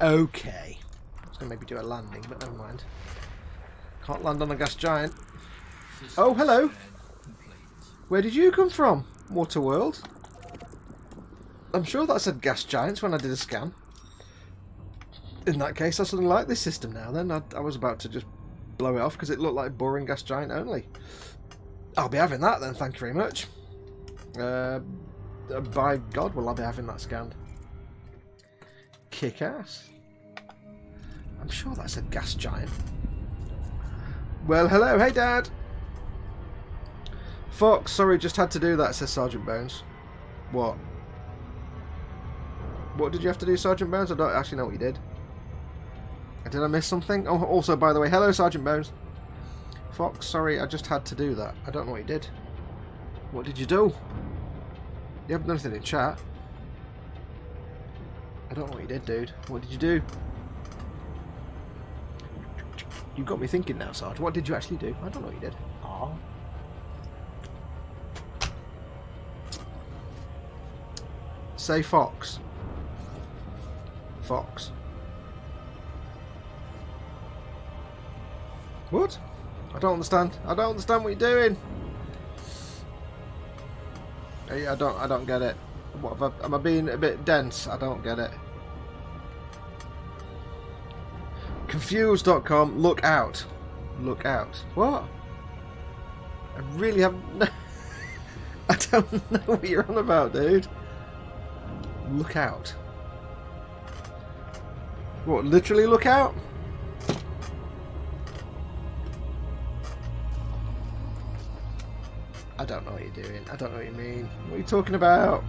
Okay. I was going to maybe do a landing, but never mind. Can't land on a gas giant. Oh, hello. Where did you come from, Waterworld? I'm sure that said gas giants when I did a scan. In that case, I suddenly like this system now. Then I was about to just blow it off because it looked like boring gas giant only. I'll be having that then, thank you very much. By God, will I be having that scanned. Kick ass. I'm sure that said gas giant. Well, hello, hey Dad. Fox, sorry, just had to do that, says Sergeant Bones. What? What did you have to do, Sergeant Bones? I don't actually know what you did. Did I miss something? Oh, also, by the way, hello, Sergeant Bones. Fox, sorry, I just had to do that. I don't know what you did. What did you do? You haven't done anything in chat. I don't know what you did, dude. What did you do? You got me thinking now, Sarge. What did you actually do? I don't know what you did. Aww. Say Fox. Fox. What? I don't understand. I don't understand what you're doing. I don't get it. What am I being a bit dense? I don't get it. Confused.com. Look out. Look out. What? I really have no... I don't know what you're on about, dude. Look out. What, literally look out? I don't know what you're doing. I don't know what you mean. What are you talking about?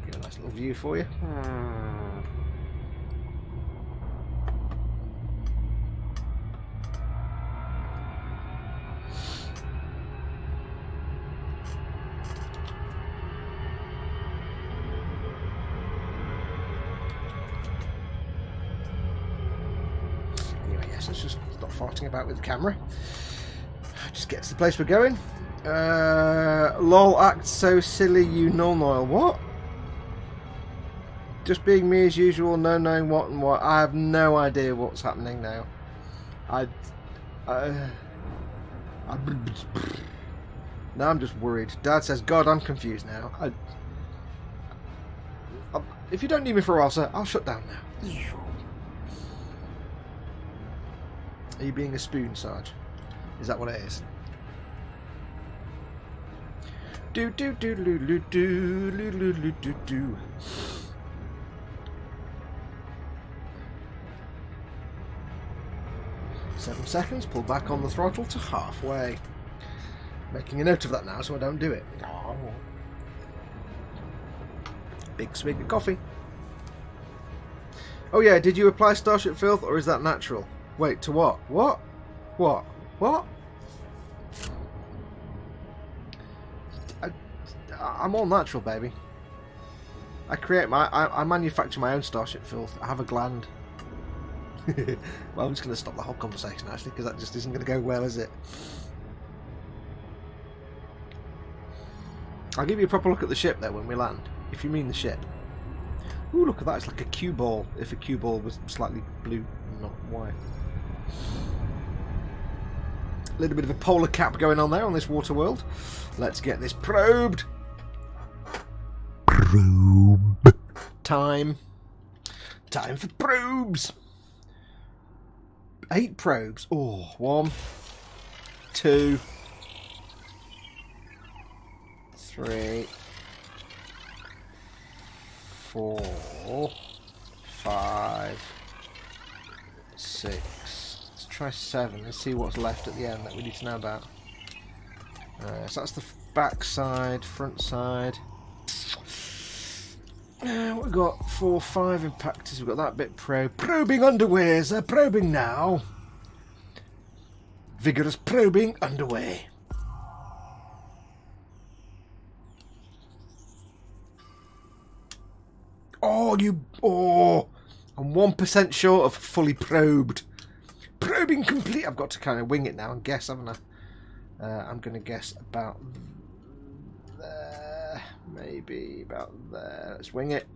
Get a nice little view for you. Let's just stop farting about with the camera. Just get to the place we're going. Lol, act so silly, you null. What? Just being me as usual, no knowing what and what. I have no idea what's happening now. Now I'm just worried. Dad says, God, I'm confused now. If you don't need me for a while, sir, I'll shut down now. Are you being a spoon, Sarge? Is that what it is? Do do do do do do do do do do. Seven seconds. Pull back on the throttle to halfway. Making a note of that now, so I don't do it. Oh. Big swig of coffee. Oh yeah, did you apply Starship Filth, or is that natural? Wait, to what? What? What? What? I'm all natural, baby. I manufacture my own Starship Filth. I have a gland. Well, I'm just going to stop the whole conversation, actually, because that just isn't going to go well, is it? I'll give you a proper look at the ship, though, when we land. If you mean the ship. Ooh, look at that. It's like a cue ball, if a cue ball was slightly blue and not white. A little bit of a polar cap going on there on this water world. Let's get this probed. Probe. Time for probes. 8 probes. Oh, 1, 2, 3, 4, 5, 6. Let's try 7 and see what's left at the end that we need to know about. So that's the back side, front side. We've got 4, 5 impactors. We've got that bit probing underways. They're probing now. Vigorous probing underway. I'm 1% short of fully probed. Probing complete. I've got to kind of wing it now and guess, haven't I? I'm going to guess about there. Maybe about there. Let's wing it.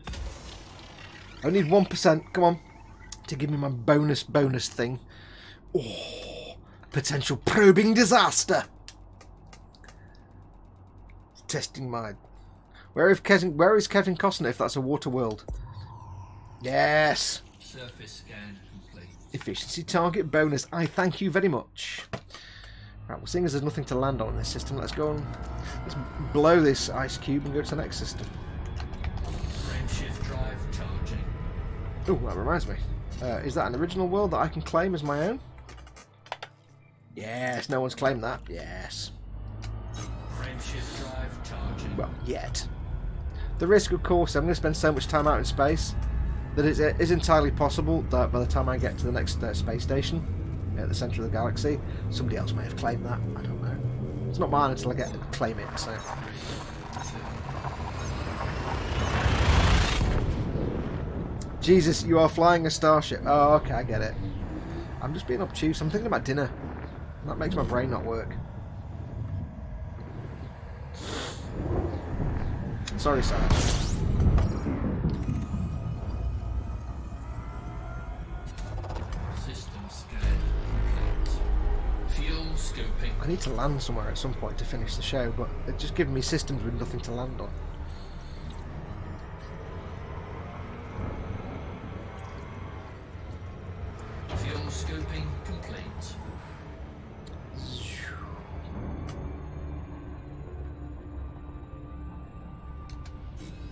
I need 1%. Come on. To give me my bonus thing. Oh, potential probing disaster. Testing my... Where is Kevin Costner if that's a water world? Yes. Surface scan complete. Efficiency target bonus. I thank you very much. Right, well, seeing as there's nothing to land on in this system, let's blow this ice cube and go to the next system. Frameshift drive charging. Oh, that reminds me. Is that an original world that I can claim as my own? Yes, no one's claimed that. Yes. Frameshift drive charging. Well, yet. The risk, of course, I'm going to spend so much time out in space that it is entirely possible that by the time I get to the next space station at the centre of the galaxy, somebody else may have claimed that. I don't know. It's not mine until I get to claim it, so... Jesus, you are flying a starship. Oh, okay, I get it. I'm just being obtuse. I'm thinking about dinner. That makes my brain not work. Sorry, Sarge. System scan complete. Fuel scoping. I need to land somewhere at some point to finish the show, but it's just giving me systems with nothing to land on. Fuel scoping complete.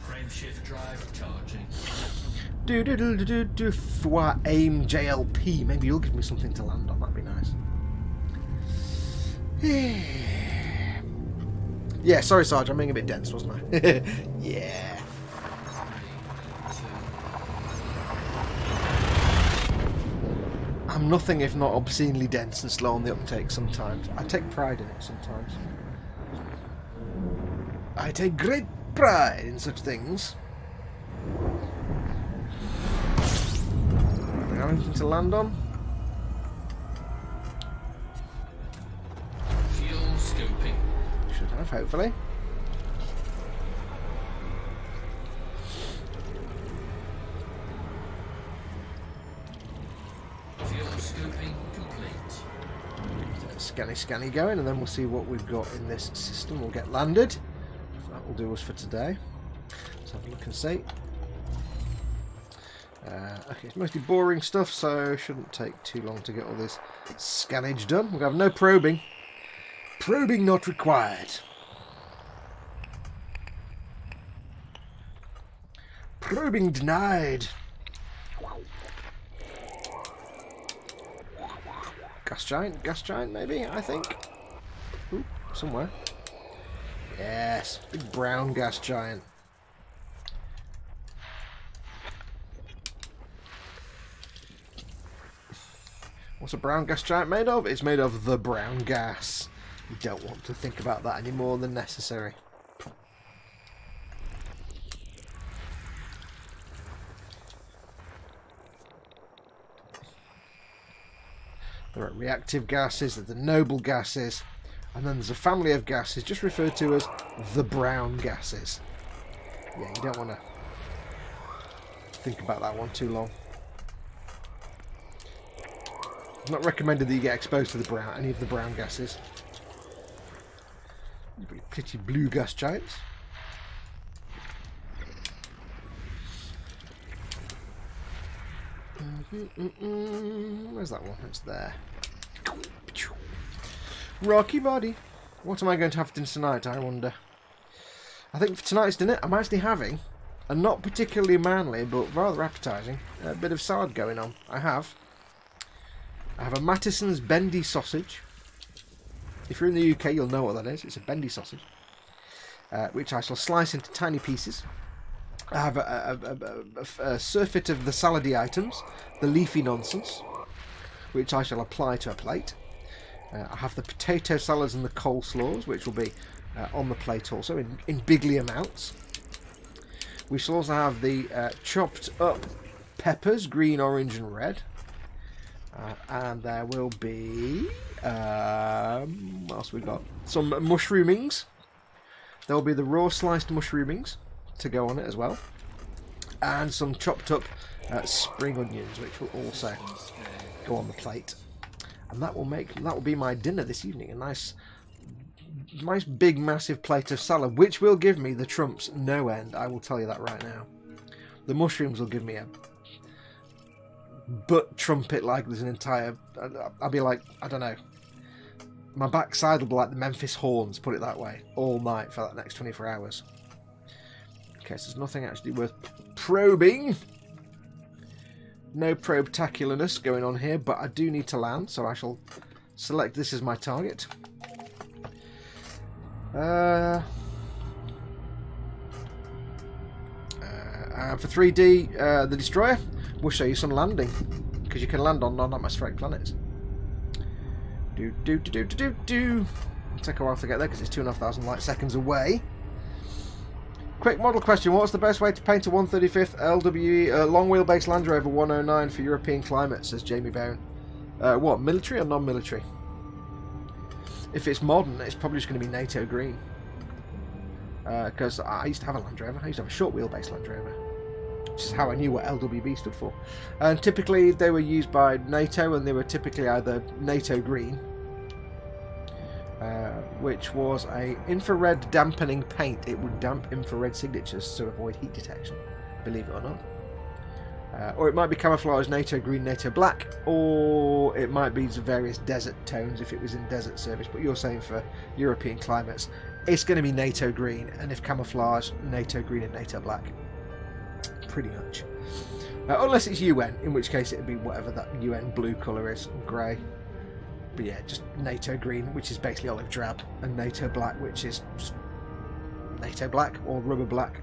Frameshift drive charging. Aim JLP. Maybe you'll give me something to land on. That'd be nice. Yeah, sorry, Sarge. I'm being a bit dense, wasn't I? Yeah. 3, 2. I'm nothing if not obscenely dense and slow on the uptake sometimes. I take pride in it sometimes. I take great pride in such things. Do I have anything to land on? Fuel scoping. Should have, hopefully. Fuel scoping complete. Scanny going, and then we'll see what we've got in this system. We'll get landed. That will do us for today. Let's have a look and see. Okay, it's mostly boring stuff, so shouldn't take too long to get all this scannage done. We'll have no probing. Probing not required. Probing denied. Gas giant maybe, I think. Ooh, somewhere. Yes, big brown gas giant. What's a brown gas giant made of? It's made of the brown gas. You don't want to think about that any more than necessary. There are reactive gases, there's the noble gases, and then there's a family of gases just referred to as the brown gases. Yeah, you don't want to think about that one too long. It's not recommended that you get exposed to any of the brown gases. Pretty blue gas giants. Where's that one? It's there. Rocky body. What am I going to have for dinner tonight, I wonder? I think for tonight's dinner, I'm actually having, and not particularly manly, but rather appetising, a bit of salad going on. I have a Mattison's bendy sausage. If you're in the UK, you'll know what that is. It's a bendy sausage, which I shall slice into tiny pieces. I have a surfeit of the salady items, the leafy nonsense, which I shall apply to a plate. I have the potato salads and the coleslaws, which will be on the plate also in bigly amounts. We shall also have the chopped up peppers, green, orange and red. And there will be... what else we got? Some mushroomings. There will be the raw sliced mushroomings to go on it as well. And some chopped up spring onions, which will also go on the plate. And that will be my dinner this evening. A nice big massive plate of salad, which will give me the trumps no end. I will tell you that right now. The mushrooms will give me a butt trumpet like there's an entire... I'll be like, I don't know. My backside will be like the Memphis Horns, put it that way, all night for that next 24 hours. Okay, so there's nothing actually worth probing. No probe-tacularness going on here, but I do need to land, so I shall select this as my target. And for 3D, the Destroyer, we'll show you some landing, because you can land on non-atmospheric planets. It'll take a while to get there, because it's 2,500 light seconds away. Quick model question: what's the best way to paint a 1/35 LWE long wheelbase Land Rover 109 for European climate? Says Jamie Bone. What, military or non-military? If it's modern, it's probably just going to be NATO green. Because I used to have a Land Rover. I used to have a short wheelbase Land Rover, which is how I knew what LWB stood for. And typically they were used by NATO, and they were typically either NATO green, which was a infrared dampening paint. It would damp infrared signatures to avoid heat detection, believe it or not. Or it might be camouflage NATO green, NATO black, or it might be various desert tones if it was in desert service. But you're saying for European climates, it's going to be NATO green, and if camouflage, NATO green and NATO black. Pretty much. Unless it's UN, in which case it would be whatever that UN blue colour is, grey. But yeah, just NATO green, which is basically olive drab, and NATO black, which is just NATO black or rubber black.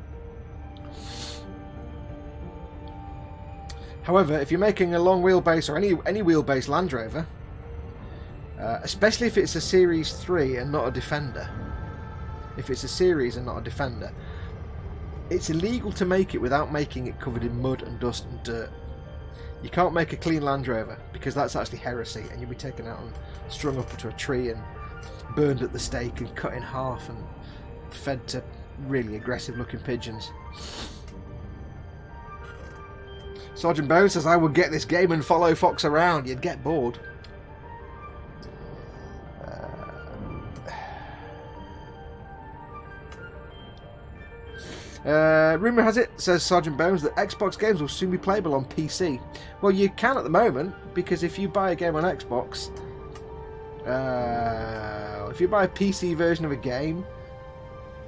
However, if you're making a long wheelbase or any wheelbase Land Rover, especially if it's a Series 3 and not a Defender, if it's a Series and not a Defender, it's illegal to make it without making it covered in mud and dust and dirt. You can't make a clean Land Rover, because that's actually heresy, and you'll be taken out and strung up to a tree and burned at the stake and cut in half and fed to really aggressive looking pigeons. Sergeant Bow says, I would get this game and follow Fox around. You'd get bored. Rumour has it, says Sergeant Bones, that Xbox games will soon be playable on PC. Well, you can at the moment, because if you buy a game on Xbox, if you buy a PC version of a game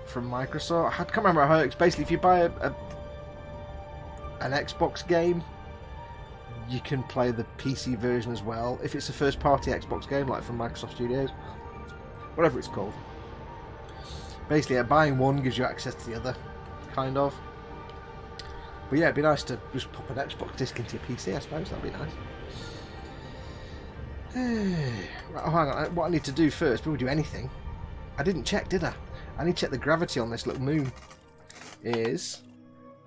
from Microsoft, I can't remember how it works. Basically, if you buy an Xbox game, you can play the PC version as well. If it's a first-party Xbox game, like from Microsoft Studios, whatever it's called. Basically, buying one gives you access to the other. Kind of. But yeah, it'd be nice to just pop an Xbox disc into your PC, I suppose. That'd be nice. Right, oh, hang on. What I need to do first, before we do anything, I didn't check, did I? I need to check the gravity on this little moon. Is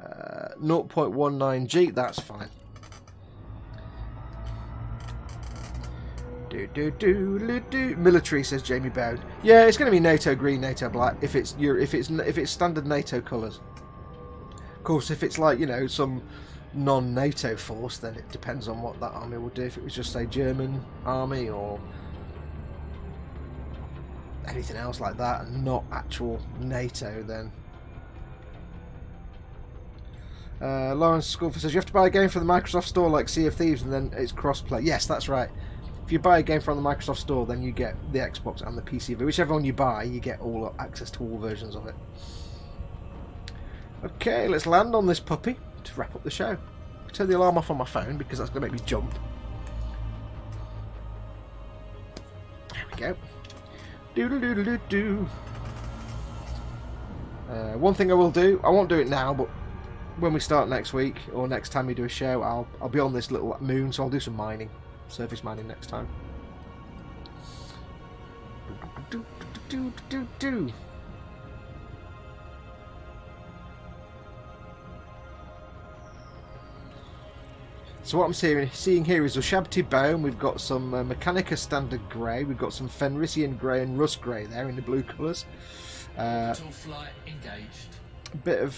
0.19 G. That's fine. Military, says Jamie Bowd. Yeah, it's going to be NATO green, NATO black. If it's standard NATO colours. Of course, if it's like, you know, some non-NATO force, then it depends on what that army will do. If it was just, say, German army or anything else like that, and not actual NATO, then. Lawrence Schoolford says you have to buy a game from the Microsoft Store like Sea of Thieves, and then it's cross-play. Yes, that's right. If you buy a game from the Microsoft Store, then you get the Xbox and the PC. Whichever one you buy, you get all access to all versions of it. Okay, let's land on this puppy to wrap up the show. Turn the alarm off on my phone because that's going to make me jump. There we go. Doodle-doodle-doo-doo. One thing I will do, I won't do it now, but when we start next week or next time we do a show, I'll be on this little moon, so I'll do some mining, surface mining next time. So what I'm seeing here is Ushabti Bone. We've got some Mechanica Standard Grey. We've got some Fenrisian Grey and Rust Grey there in the blue colours. Orbital flight engaged. A bit of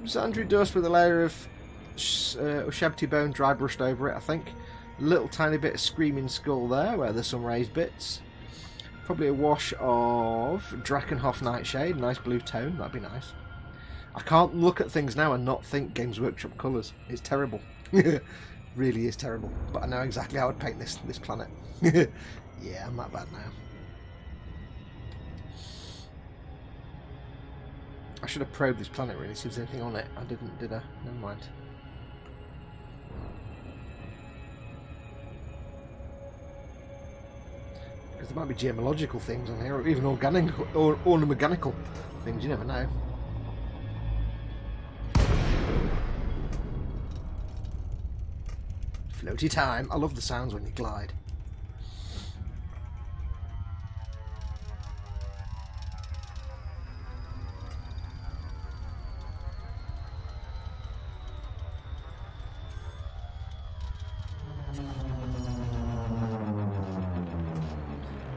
Xandri Dust with a layer of Ushabti Bone dry brushed over it, I think. A little tiny bit of Screaming Skull there where there's some raised bits. Probably a wash of Drakenhof Nightshade. Nice blue tone. That'd be nice. I can't look at things now and not think Games Workshop colours. It's terrible. Really is terrible. But I know exactly how I'd paint this planet. Yeah, I'm that bad now. I should have probed this planet really, see if there's anything on it. I didn't, did I? Never mind. Because there might be geomological things on here, or even organic or ornomechanical things, you never know. Floaty time. I love the sounds when you glide.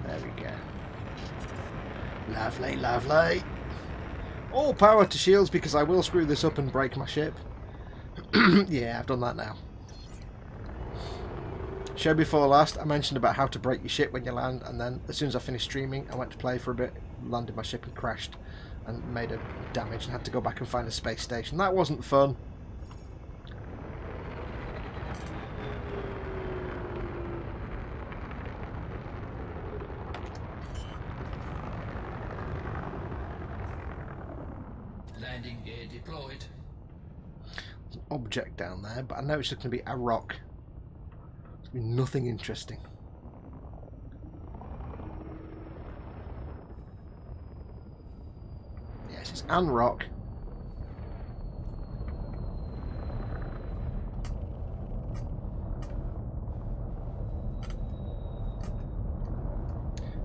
There we go. Lovely, lovely. All power to shields because I will screw this up and break my ship. Yeah, I've done that now. Show before last, I mentioned about how to break your ship when you land, and then as soon as I finished streaming, I went to play for a bit, landed my ship and crashed, and made a damage, and had to go back and find a space station. That wasn't fun. Landing gear deployed. There's an object down there, but I know it's just going to be a rock. Nothing interesting. Yes, it's an rock.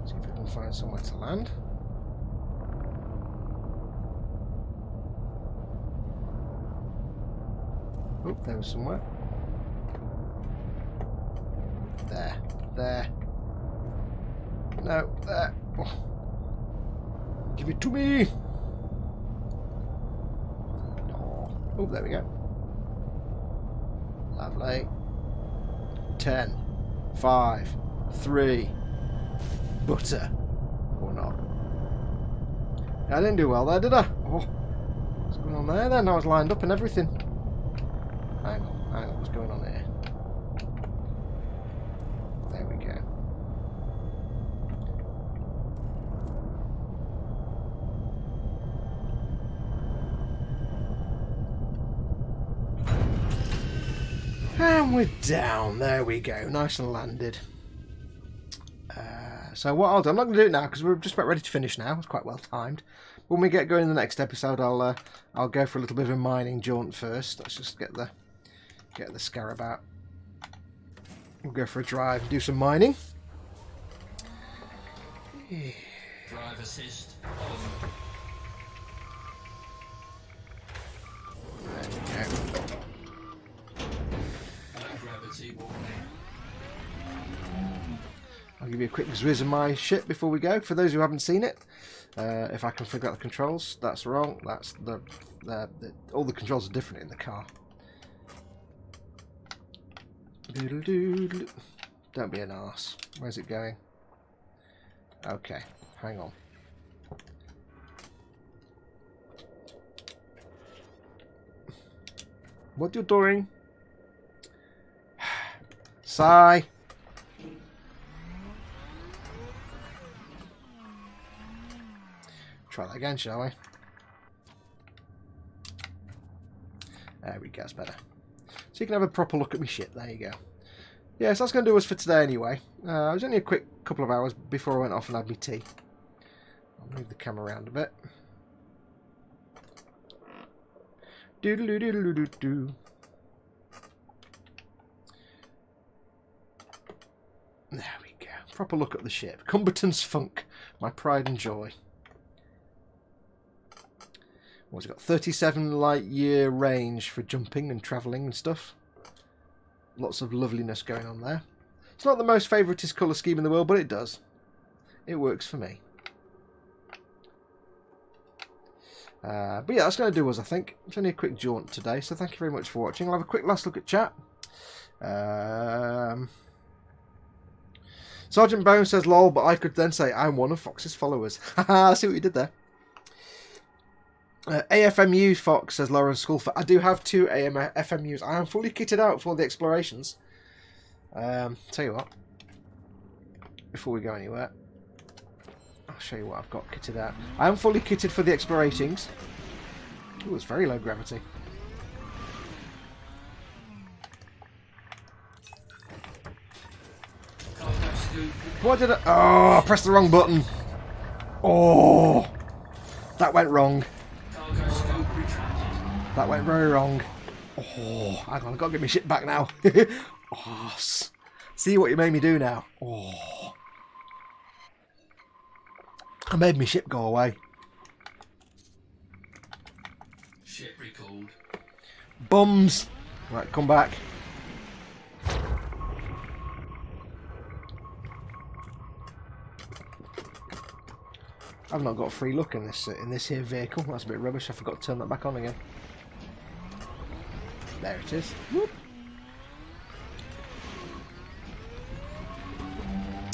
See if we can find somewhere to land. Oh, there was somewhere. There. No, there. Oh. Give it to me. Oh, there we go. Lovely. 10, 5, 3. Butter. Or not. I didn't do well there, did I? Oh. What's going on there then? I was lined up and everything. Hang on. What's going on here? There we go. And we're down. There we go. Nice and landed. So what I'll do, I'm not going to do it now because we're just about ready to finish now. It's quite well timed. When we get going in the next episode, I'll go for a little bit of a mining jaunt first. Let's just get the scarab out. We'll go for a drive and do some mining. Drive assist on. There we go. Gravity warning. I'll give you a quick zwiz of my ship before we go. For those who haven't seen it, if I can figure out the controls, that's wrong. That's all the controls are different in the car. Don't be an arse. Where's it going? Okay, hang on. What you doing? Sigh. Try that again, shall we? There we go, that's better. So you can have a proper look at my ship. There you go. Yeah, so that's going to do us for today anyway. It was only a quick couple of hours before I went off and had my tea. I'll move the camera around a bit. Doodle-doo-doodle-doo-doo. There we go. Proper look at the ship. Cumberton's Funk. My pride and joy. What's it got? 37 light year range for jumping and travelling and stuff. Lots of loveliness going on there. It's not the most favouritist colour scheme in the world, but it does. It works for me. But yeah, that's going to do us, I think. It's only a quick jaunt today, so thank you very much for watching. I'll have a quick last look at chat. Sergeant Bone says, lol, but I could then say I'm one of Fox's followers. Haha, see what you did there. AFMU Fox says Lauren Sculfer. I do have 2 AFMUs. I am fully kitted out for the explorations. Tell you what, before we go anywhere, I'll show you what I've got kitted out. I am fully kitted for the exploratings. Ooh, it's very low gravity. What did I... Oh, I pressed the wrong button. Oh, that went wrong. That went very wrong. Oh, hang on, I've got to get my ship back now. Oh, see what you made me do now. Oh, I made my ship go away. Ship recalled. Bums. Right, come back. I've not got a free look in this here vehicle. That's a bit rubbish. I forgot to turn that back on again. There it is. Whoop.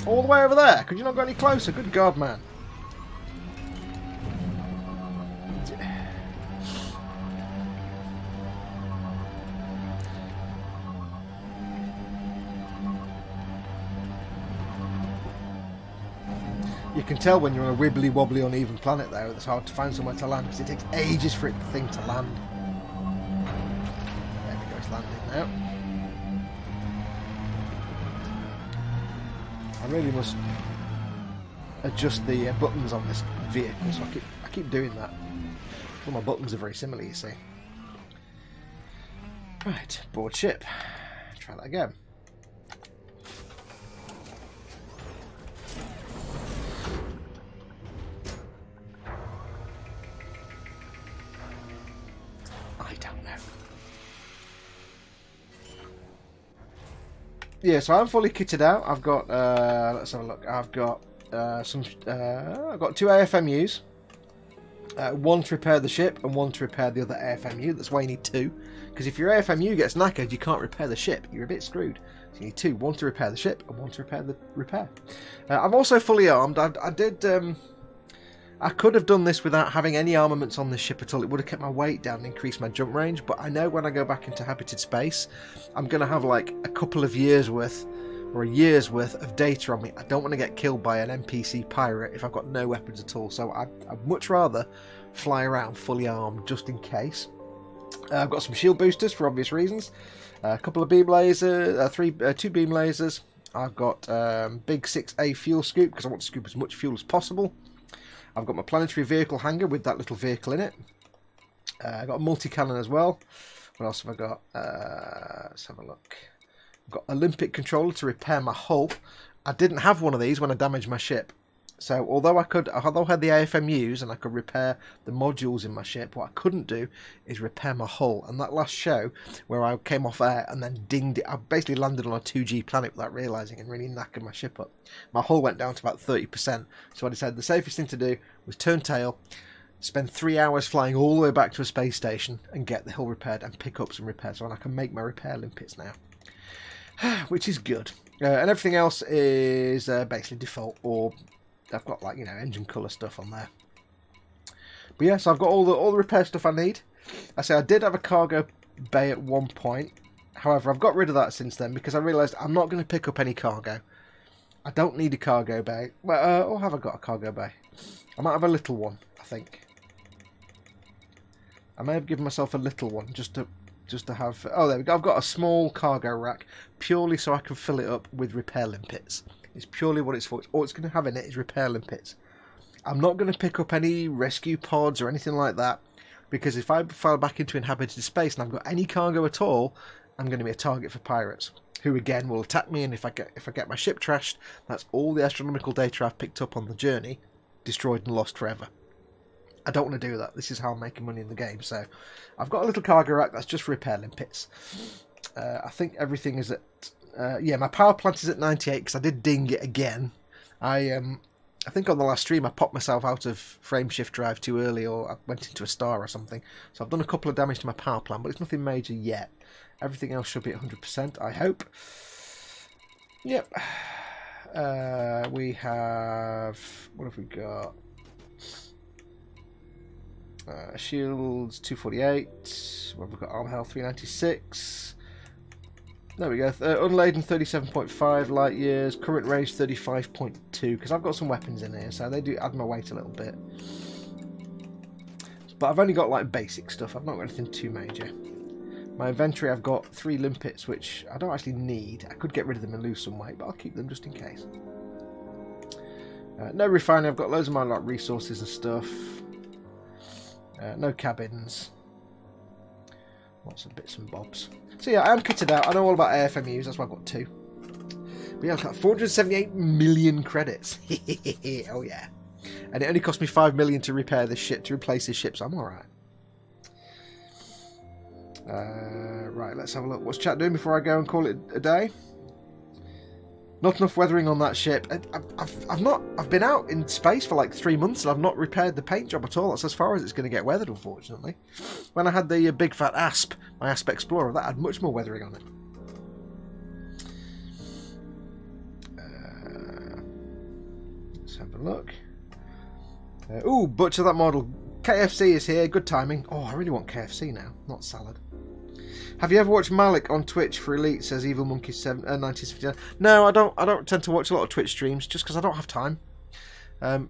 All the way over there. Could you not go any closer? Good God, man. You can tell when you're on a wibbly wobbly uneven planet though, it's hard to find somewhere to land because it takes ages for the thing to land. There we go, it's landing now. I really must adjust the buttons on this vehicle, so I keep doing that. All my buttons are very similar, you see. Right, board ship. Try that again. Yeah, so I'm fully kitted out. I've got let's have a look. I've got I've got 2 AFMUs. One to repair the ship and one to repair the other AFMU. That's why you need 2. Because if your AFMU gets knackered, you can't repair the ship. You're a bit screwed. So you need 2. One to repair the ship and one to repair the repair. I'm also fully armed. I could have done this without having any armaments on the ship at all. It would have kept my weight down and increased my jump range. But I know when I go back into habited space, I'm going to have like a couple of years worth or a year's worth of data on me. I don't want to get killed by an NPC pirate if I've got no weapons at all. So I'd much rather fly around fully armed just in case. I've got some shield boosters for obvious reasons. A couple of beam lasers, 2 beam lasers. I've got big 6A fuel scoop because I want to scoop as much fuel as possible. I've got my planetary vehicle hangar with that little vehicle in it. I've got a multi-cannon as well. What else have I got? Let's have a look. I've got Olympic controller to repair my hull. I didn't have one of these when I damaged my ship. So although I had the AFMUs and I could repair the modules in my ship, what I couldn't do is repair my hull. And that last show where I came off air and then dinged it, I basically landed on a 2G planet without realising and really knackered my ship up. My hull went down to about 30%. So I decided the safest thing to do was turn tail, spend 3 hours flying all the way back to a space station and get the hull repaired and pick up some repairs. So I can make my repair limpets now. Which is good. And everything else is basically default, or I've got, like, you know, engine colour stuff on there. But yeah, so I've got all the repair stuff I need. I say I did have a cargo bay at one point. However, I've got rid of that since then because I realised I'm not going to pick up any cargo. I don't need a cargo bay. Well, or have I got a cargo bay? I might have a little one, I think. I may have given myself a little one just to just to have... Oh, there we go. I've got a small cargo rack purely so I can fill it up with repair limpets. It's purely what it's for. All it's going to have in it is repair limpets. I'm not going to pick up any rescue pods or anything like that, because if I fall back into inhabited space and I've got any cargo at all, I'm going to be a target for pirates, who again will attack me. And if I get my ship trashed, that's all the astronomical data I've picked up on the journey destroyed and lost forever. I don't want to do that. This is how I'm making money in the game. So I've got a little cargo rack that's just repair limpets. I think everything is at... yeah, my power plant is at 98 because I did ding it again. I think on the last stream I popped myself out of frame shift drive too early, or I went into a star or something. So I've done a couple of damage to my power plant, but it's nothing major yet. Everything else should be at 100%, I hope. Yep. We have... What have we got? Shields 248. What have we got? Armor health 396. There we go. Unladen 37.5 light years. Current range 35.2. Because I've got some weapons in here, so they do add my weight a little bit. But I've only got like basic stuff. I've not got anything too major. My inventory, I've got 3 limpets, which I don't actually need. I could get rid of them and lose some weight, but I'll keep them just in case. No refining. I've got loads of my like resources and stuff. No cabins. Lots of bits and bobs. So yeah, I am kitted out. I know all about AFMUs. That's why I've got 2. But yeah, I've got 478 million credits. Oh yeah. And it only cost me 5 million to repair this ship, to replace this ship, so I'm alright. Right, let's have a look. What's chat doing before I go and call it a day? Not enough weathering on that ship. I've been out in space for like 3 months and I've not repaired the paint job at all. That's as far as it's going to get weathered, unfortunately. When I had the big fat Asp, my Asp Explorer, that had much more weathering on it. Let's have a look. Ooh, butcher that model. KFC is here. Good timing. Oh, I really want KFC now, not salad. Have you ever watched Malik on Twitch for Elite? Says Evil Monkey 1959. No, I don't tend to watch a lot of Twitch streams just because I don't have time.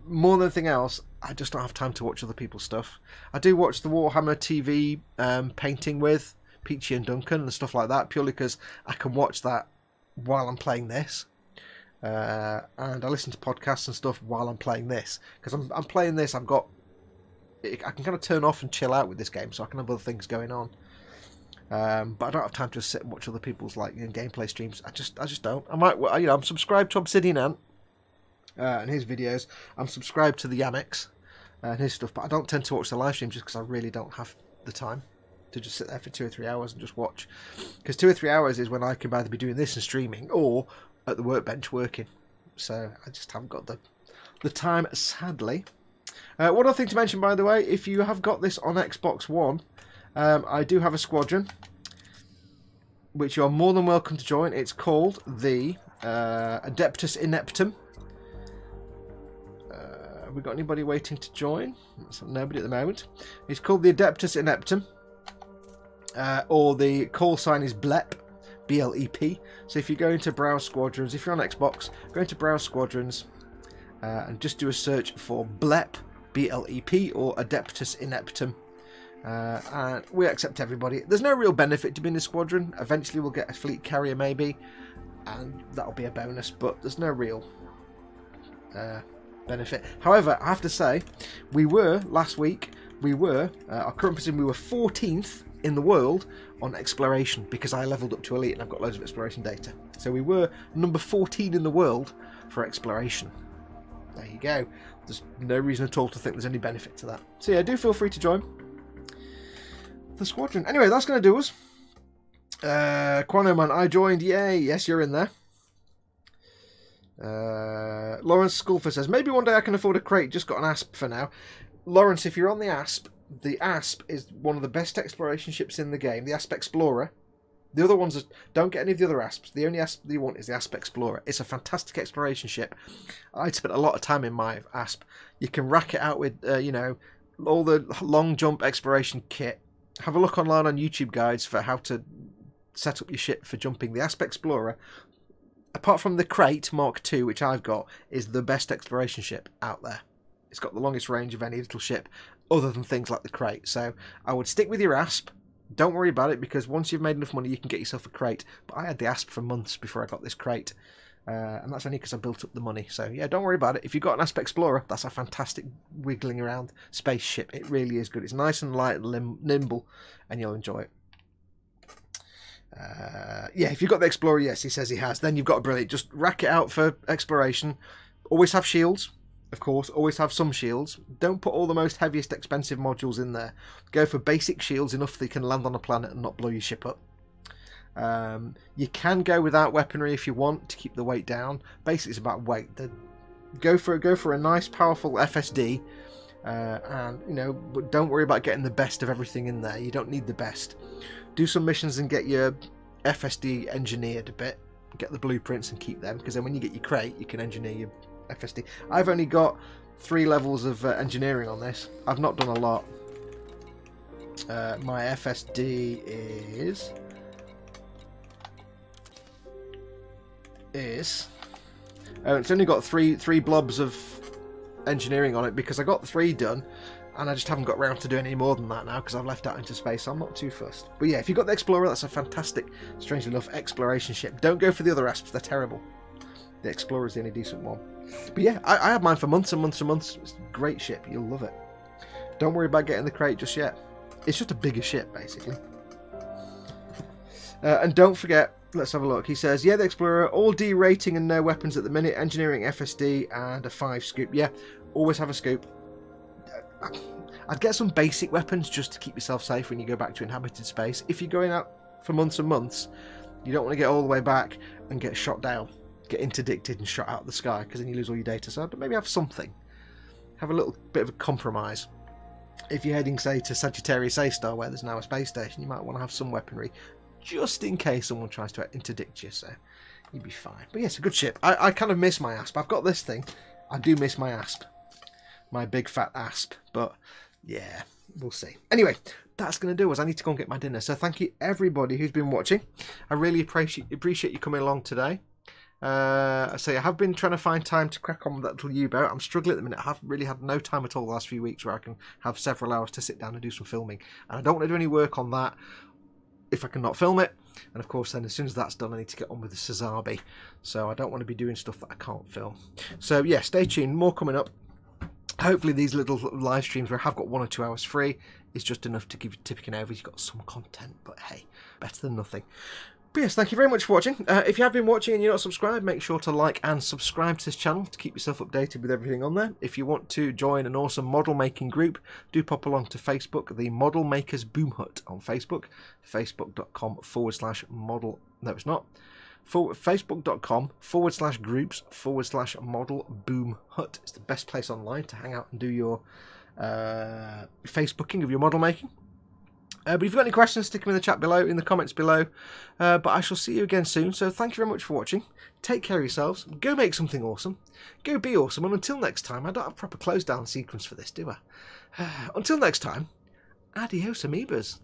More than anything else, I just don't have time to watch other people's stuff. I do watch the Warhammer TV painting with Peachy and Duncan and stuff like that, purely because I can watch that while I'm playing this. And I listen to podcasts and stuff while I'm playing this, because I'm playing this. I can kind of turn off and chill out with this game, so I can have other things going on. But I don't have time to sit and watch other people's gameplay streams. I just don't. I might, I'm subscribed to Obsidian Ant and his videos. I'm subscribed to the Yamex and his stuff, but I don't tend to watch the live streams just because I really don't have the time to just sit there for 2 or 3 hours and just watch. Because 2 or 3 hours is when I can either be doing this and streaming or at the workbench working. So I just haven't got the time, sadly. One other thing to mention, by the way, if you have got this on Xbox One, I do have a squadron which you're more than welcome to join. It's called the Adeptus Ineptum. Have we got anybody waiting to join? Nobody at the moment. It's called the Adeptus Ineptum, or the call sign is BLEP, B-L-E-P. So if you go into Browse Squadrons, if you're on Xbox, go into Browse Squadrons and just do a search for BLEP, B-L-E-P, or Adeptus Ineptum. And we accept everybody. There's no real benefit to being a squadron. Eventually we'll get a fleet carrier maybe, and that'll be a bonus, but there's no real benefit. However, I have to say, we were, last week, our current position, we were 14th in the world on exploration, because I leveled up to elite and I've got loads of exploration data. So we were number 14 in the world for exploration. There you go. There's no reason at all to think there's any benefit to that. So yeah, do feel free to join the squadron. Anyway, that's going to do us. Quano Man, I joined. Yay. Yes, you're in there. Lawrence Sculfer says, maybe one day I can afford a crate. Just got an Asp for now. Lawrence, if you're on the Asp is one of the best exploration ships in the game. The Asp Explorer. The other ones, don't get any of the other Asps. The only Asp that you want is the Asp Explorer. It's a fantastic exploration ship. I spent a lot of time in my Asp. You can rack it out with, all the long jump exploration kit. Have a look online on YouTube guides for how to set up your ship for jumping. The Asp Explorer, apart from the Crate Mark II, which I've got, is the best exploration ship out there. It's got the longest range of any little ship, other than things like the Crate. So I would stick with your Asp, Don't worry about it, because once you've made enough money, you can get yourself a crate. But I had the ASP for months before I got this crate. And that's only because I built up the money. So, yeah, don't worry about it. If you've got an ASP Explorer, that's a fantastic wiggling around spaceship. It really is good. It's nice and light and nimble, and you'll enjoy it. Yeah, if you've got the Explorer, yes, he says he has. Then you've got a brilliant. Just rack it out for exploration. Always have shields, of course. Always have some shields. Don't put all the most heaviest, expensive modules in there. Go for basic shields, enough that you can land on a planet and not blow your ship up. You can go without weaponry if you want to keep the weight down. Basically, it's about weight. Go for a nice, powerful FSD, and but don't worry about getting the best of everything in there. You don't need the best. Do some missions and get your FSD engineered a bit. Get the blueprints and keep them, because then when you get your crate, you can engineer your FSD. I've only got 3 levels of engineering on this. I've not done a lot. My FSD is it's only got three blobs of engineering on it, because I got 3 done, and I just haven't got around to doing any more than that now, because I've left out into space, so I'm not too fussed. But yeah, if you've got the Explorer, that's a fantastic, strangely enough, exploration ship. Don't go for the other ASPs, they're terrible. The Explorer is the only decent one. But yeah, I had mine for months and months and months. It's a great ship, you'll love it. Don't worry about getting the crate just yet. It's just a bigger ship, basically. And don't forget, let's have a look. He says, yeah, the Explorer, all D rating and no weapons at the minute, engineering FSD and a 5 scoop. Yeah, always have a scoop. I'd get some basic weapons just to keep yourself safe when you go back to inhabited space. If you're going out for months and months, you don't want to get all the way back and get shot down, get interdicted and shot out of the sky, because then you lose all your data. So but maybe have something. Have a little bit of a compromise. If you're heading, say, to Sagittarius A-star, where there's now a space station, you might want to have some weaponry, just in case someone tries to interdict you, so you'd be fine. But yeah, it's a good ship. I kind of miss my ASP. I've got this thing. I do miss my ASP. My big fat ASP. But yeah, we'll see. Anyway, that's going to do us. I need to go and get my dinner. So thank you, everybody who's been watching. I really appreciate you coming along today. I have been trying to find time to crack on with that little U-boat. I'm struggling at the minute. I have really had no time at all the last few weeks where I can have several hours to sit down and do some filming. And I don't want to do any work on that if I can not film it. And of course then as soon as that's done, I need to get on with the Cesabe. So I don't want to be doing stuff that I can't film. So yeah, stay tuned. More coming up. Hopefully these little live streams where I have got 1 or 2 hours free is just enough to give you Tipping over. You've got some content, but hey, better than nothing. But yes, thank you very much for watching. If you have been watching and you're not subscribed, make sure to like and subscribe to this channel to keep yourself updated with everything on there. If you want to join an awesome model making group, do pop along to Facebook, the Model Makers Boom Hut on Facebook, facebook.com/model, no it's not, facebook.com/groups/model boom hut. It's the best place online to hang out and do your Facebooking of your model making. But if you've got any questions, stick them in the chat below, in the comments below. But I shall see you again soon. So thank you very much for watching. Take care of yourselves. Go make something awesome. Go be awesome. And until next time, I don't have a proper close down sequence for this, do I? Until next time, adios amoebas.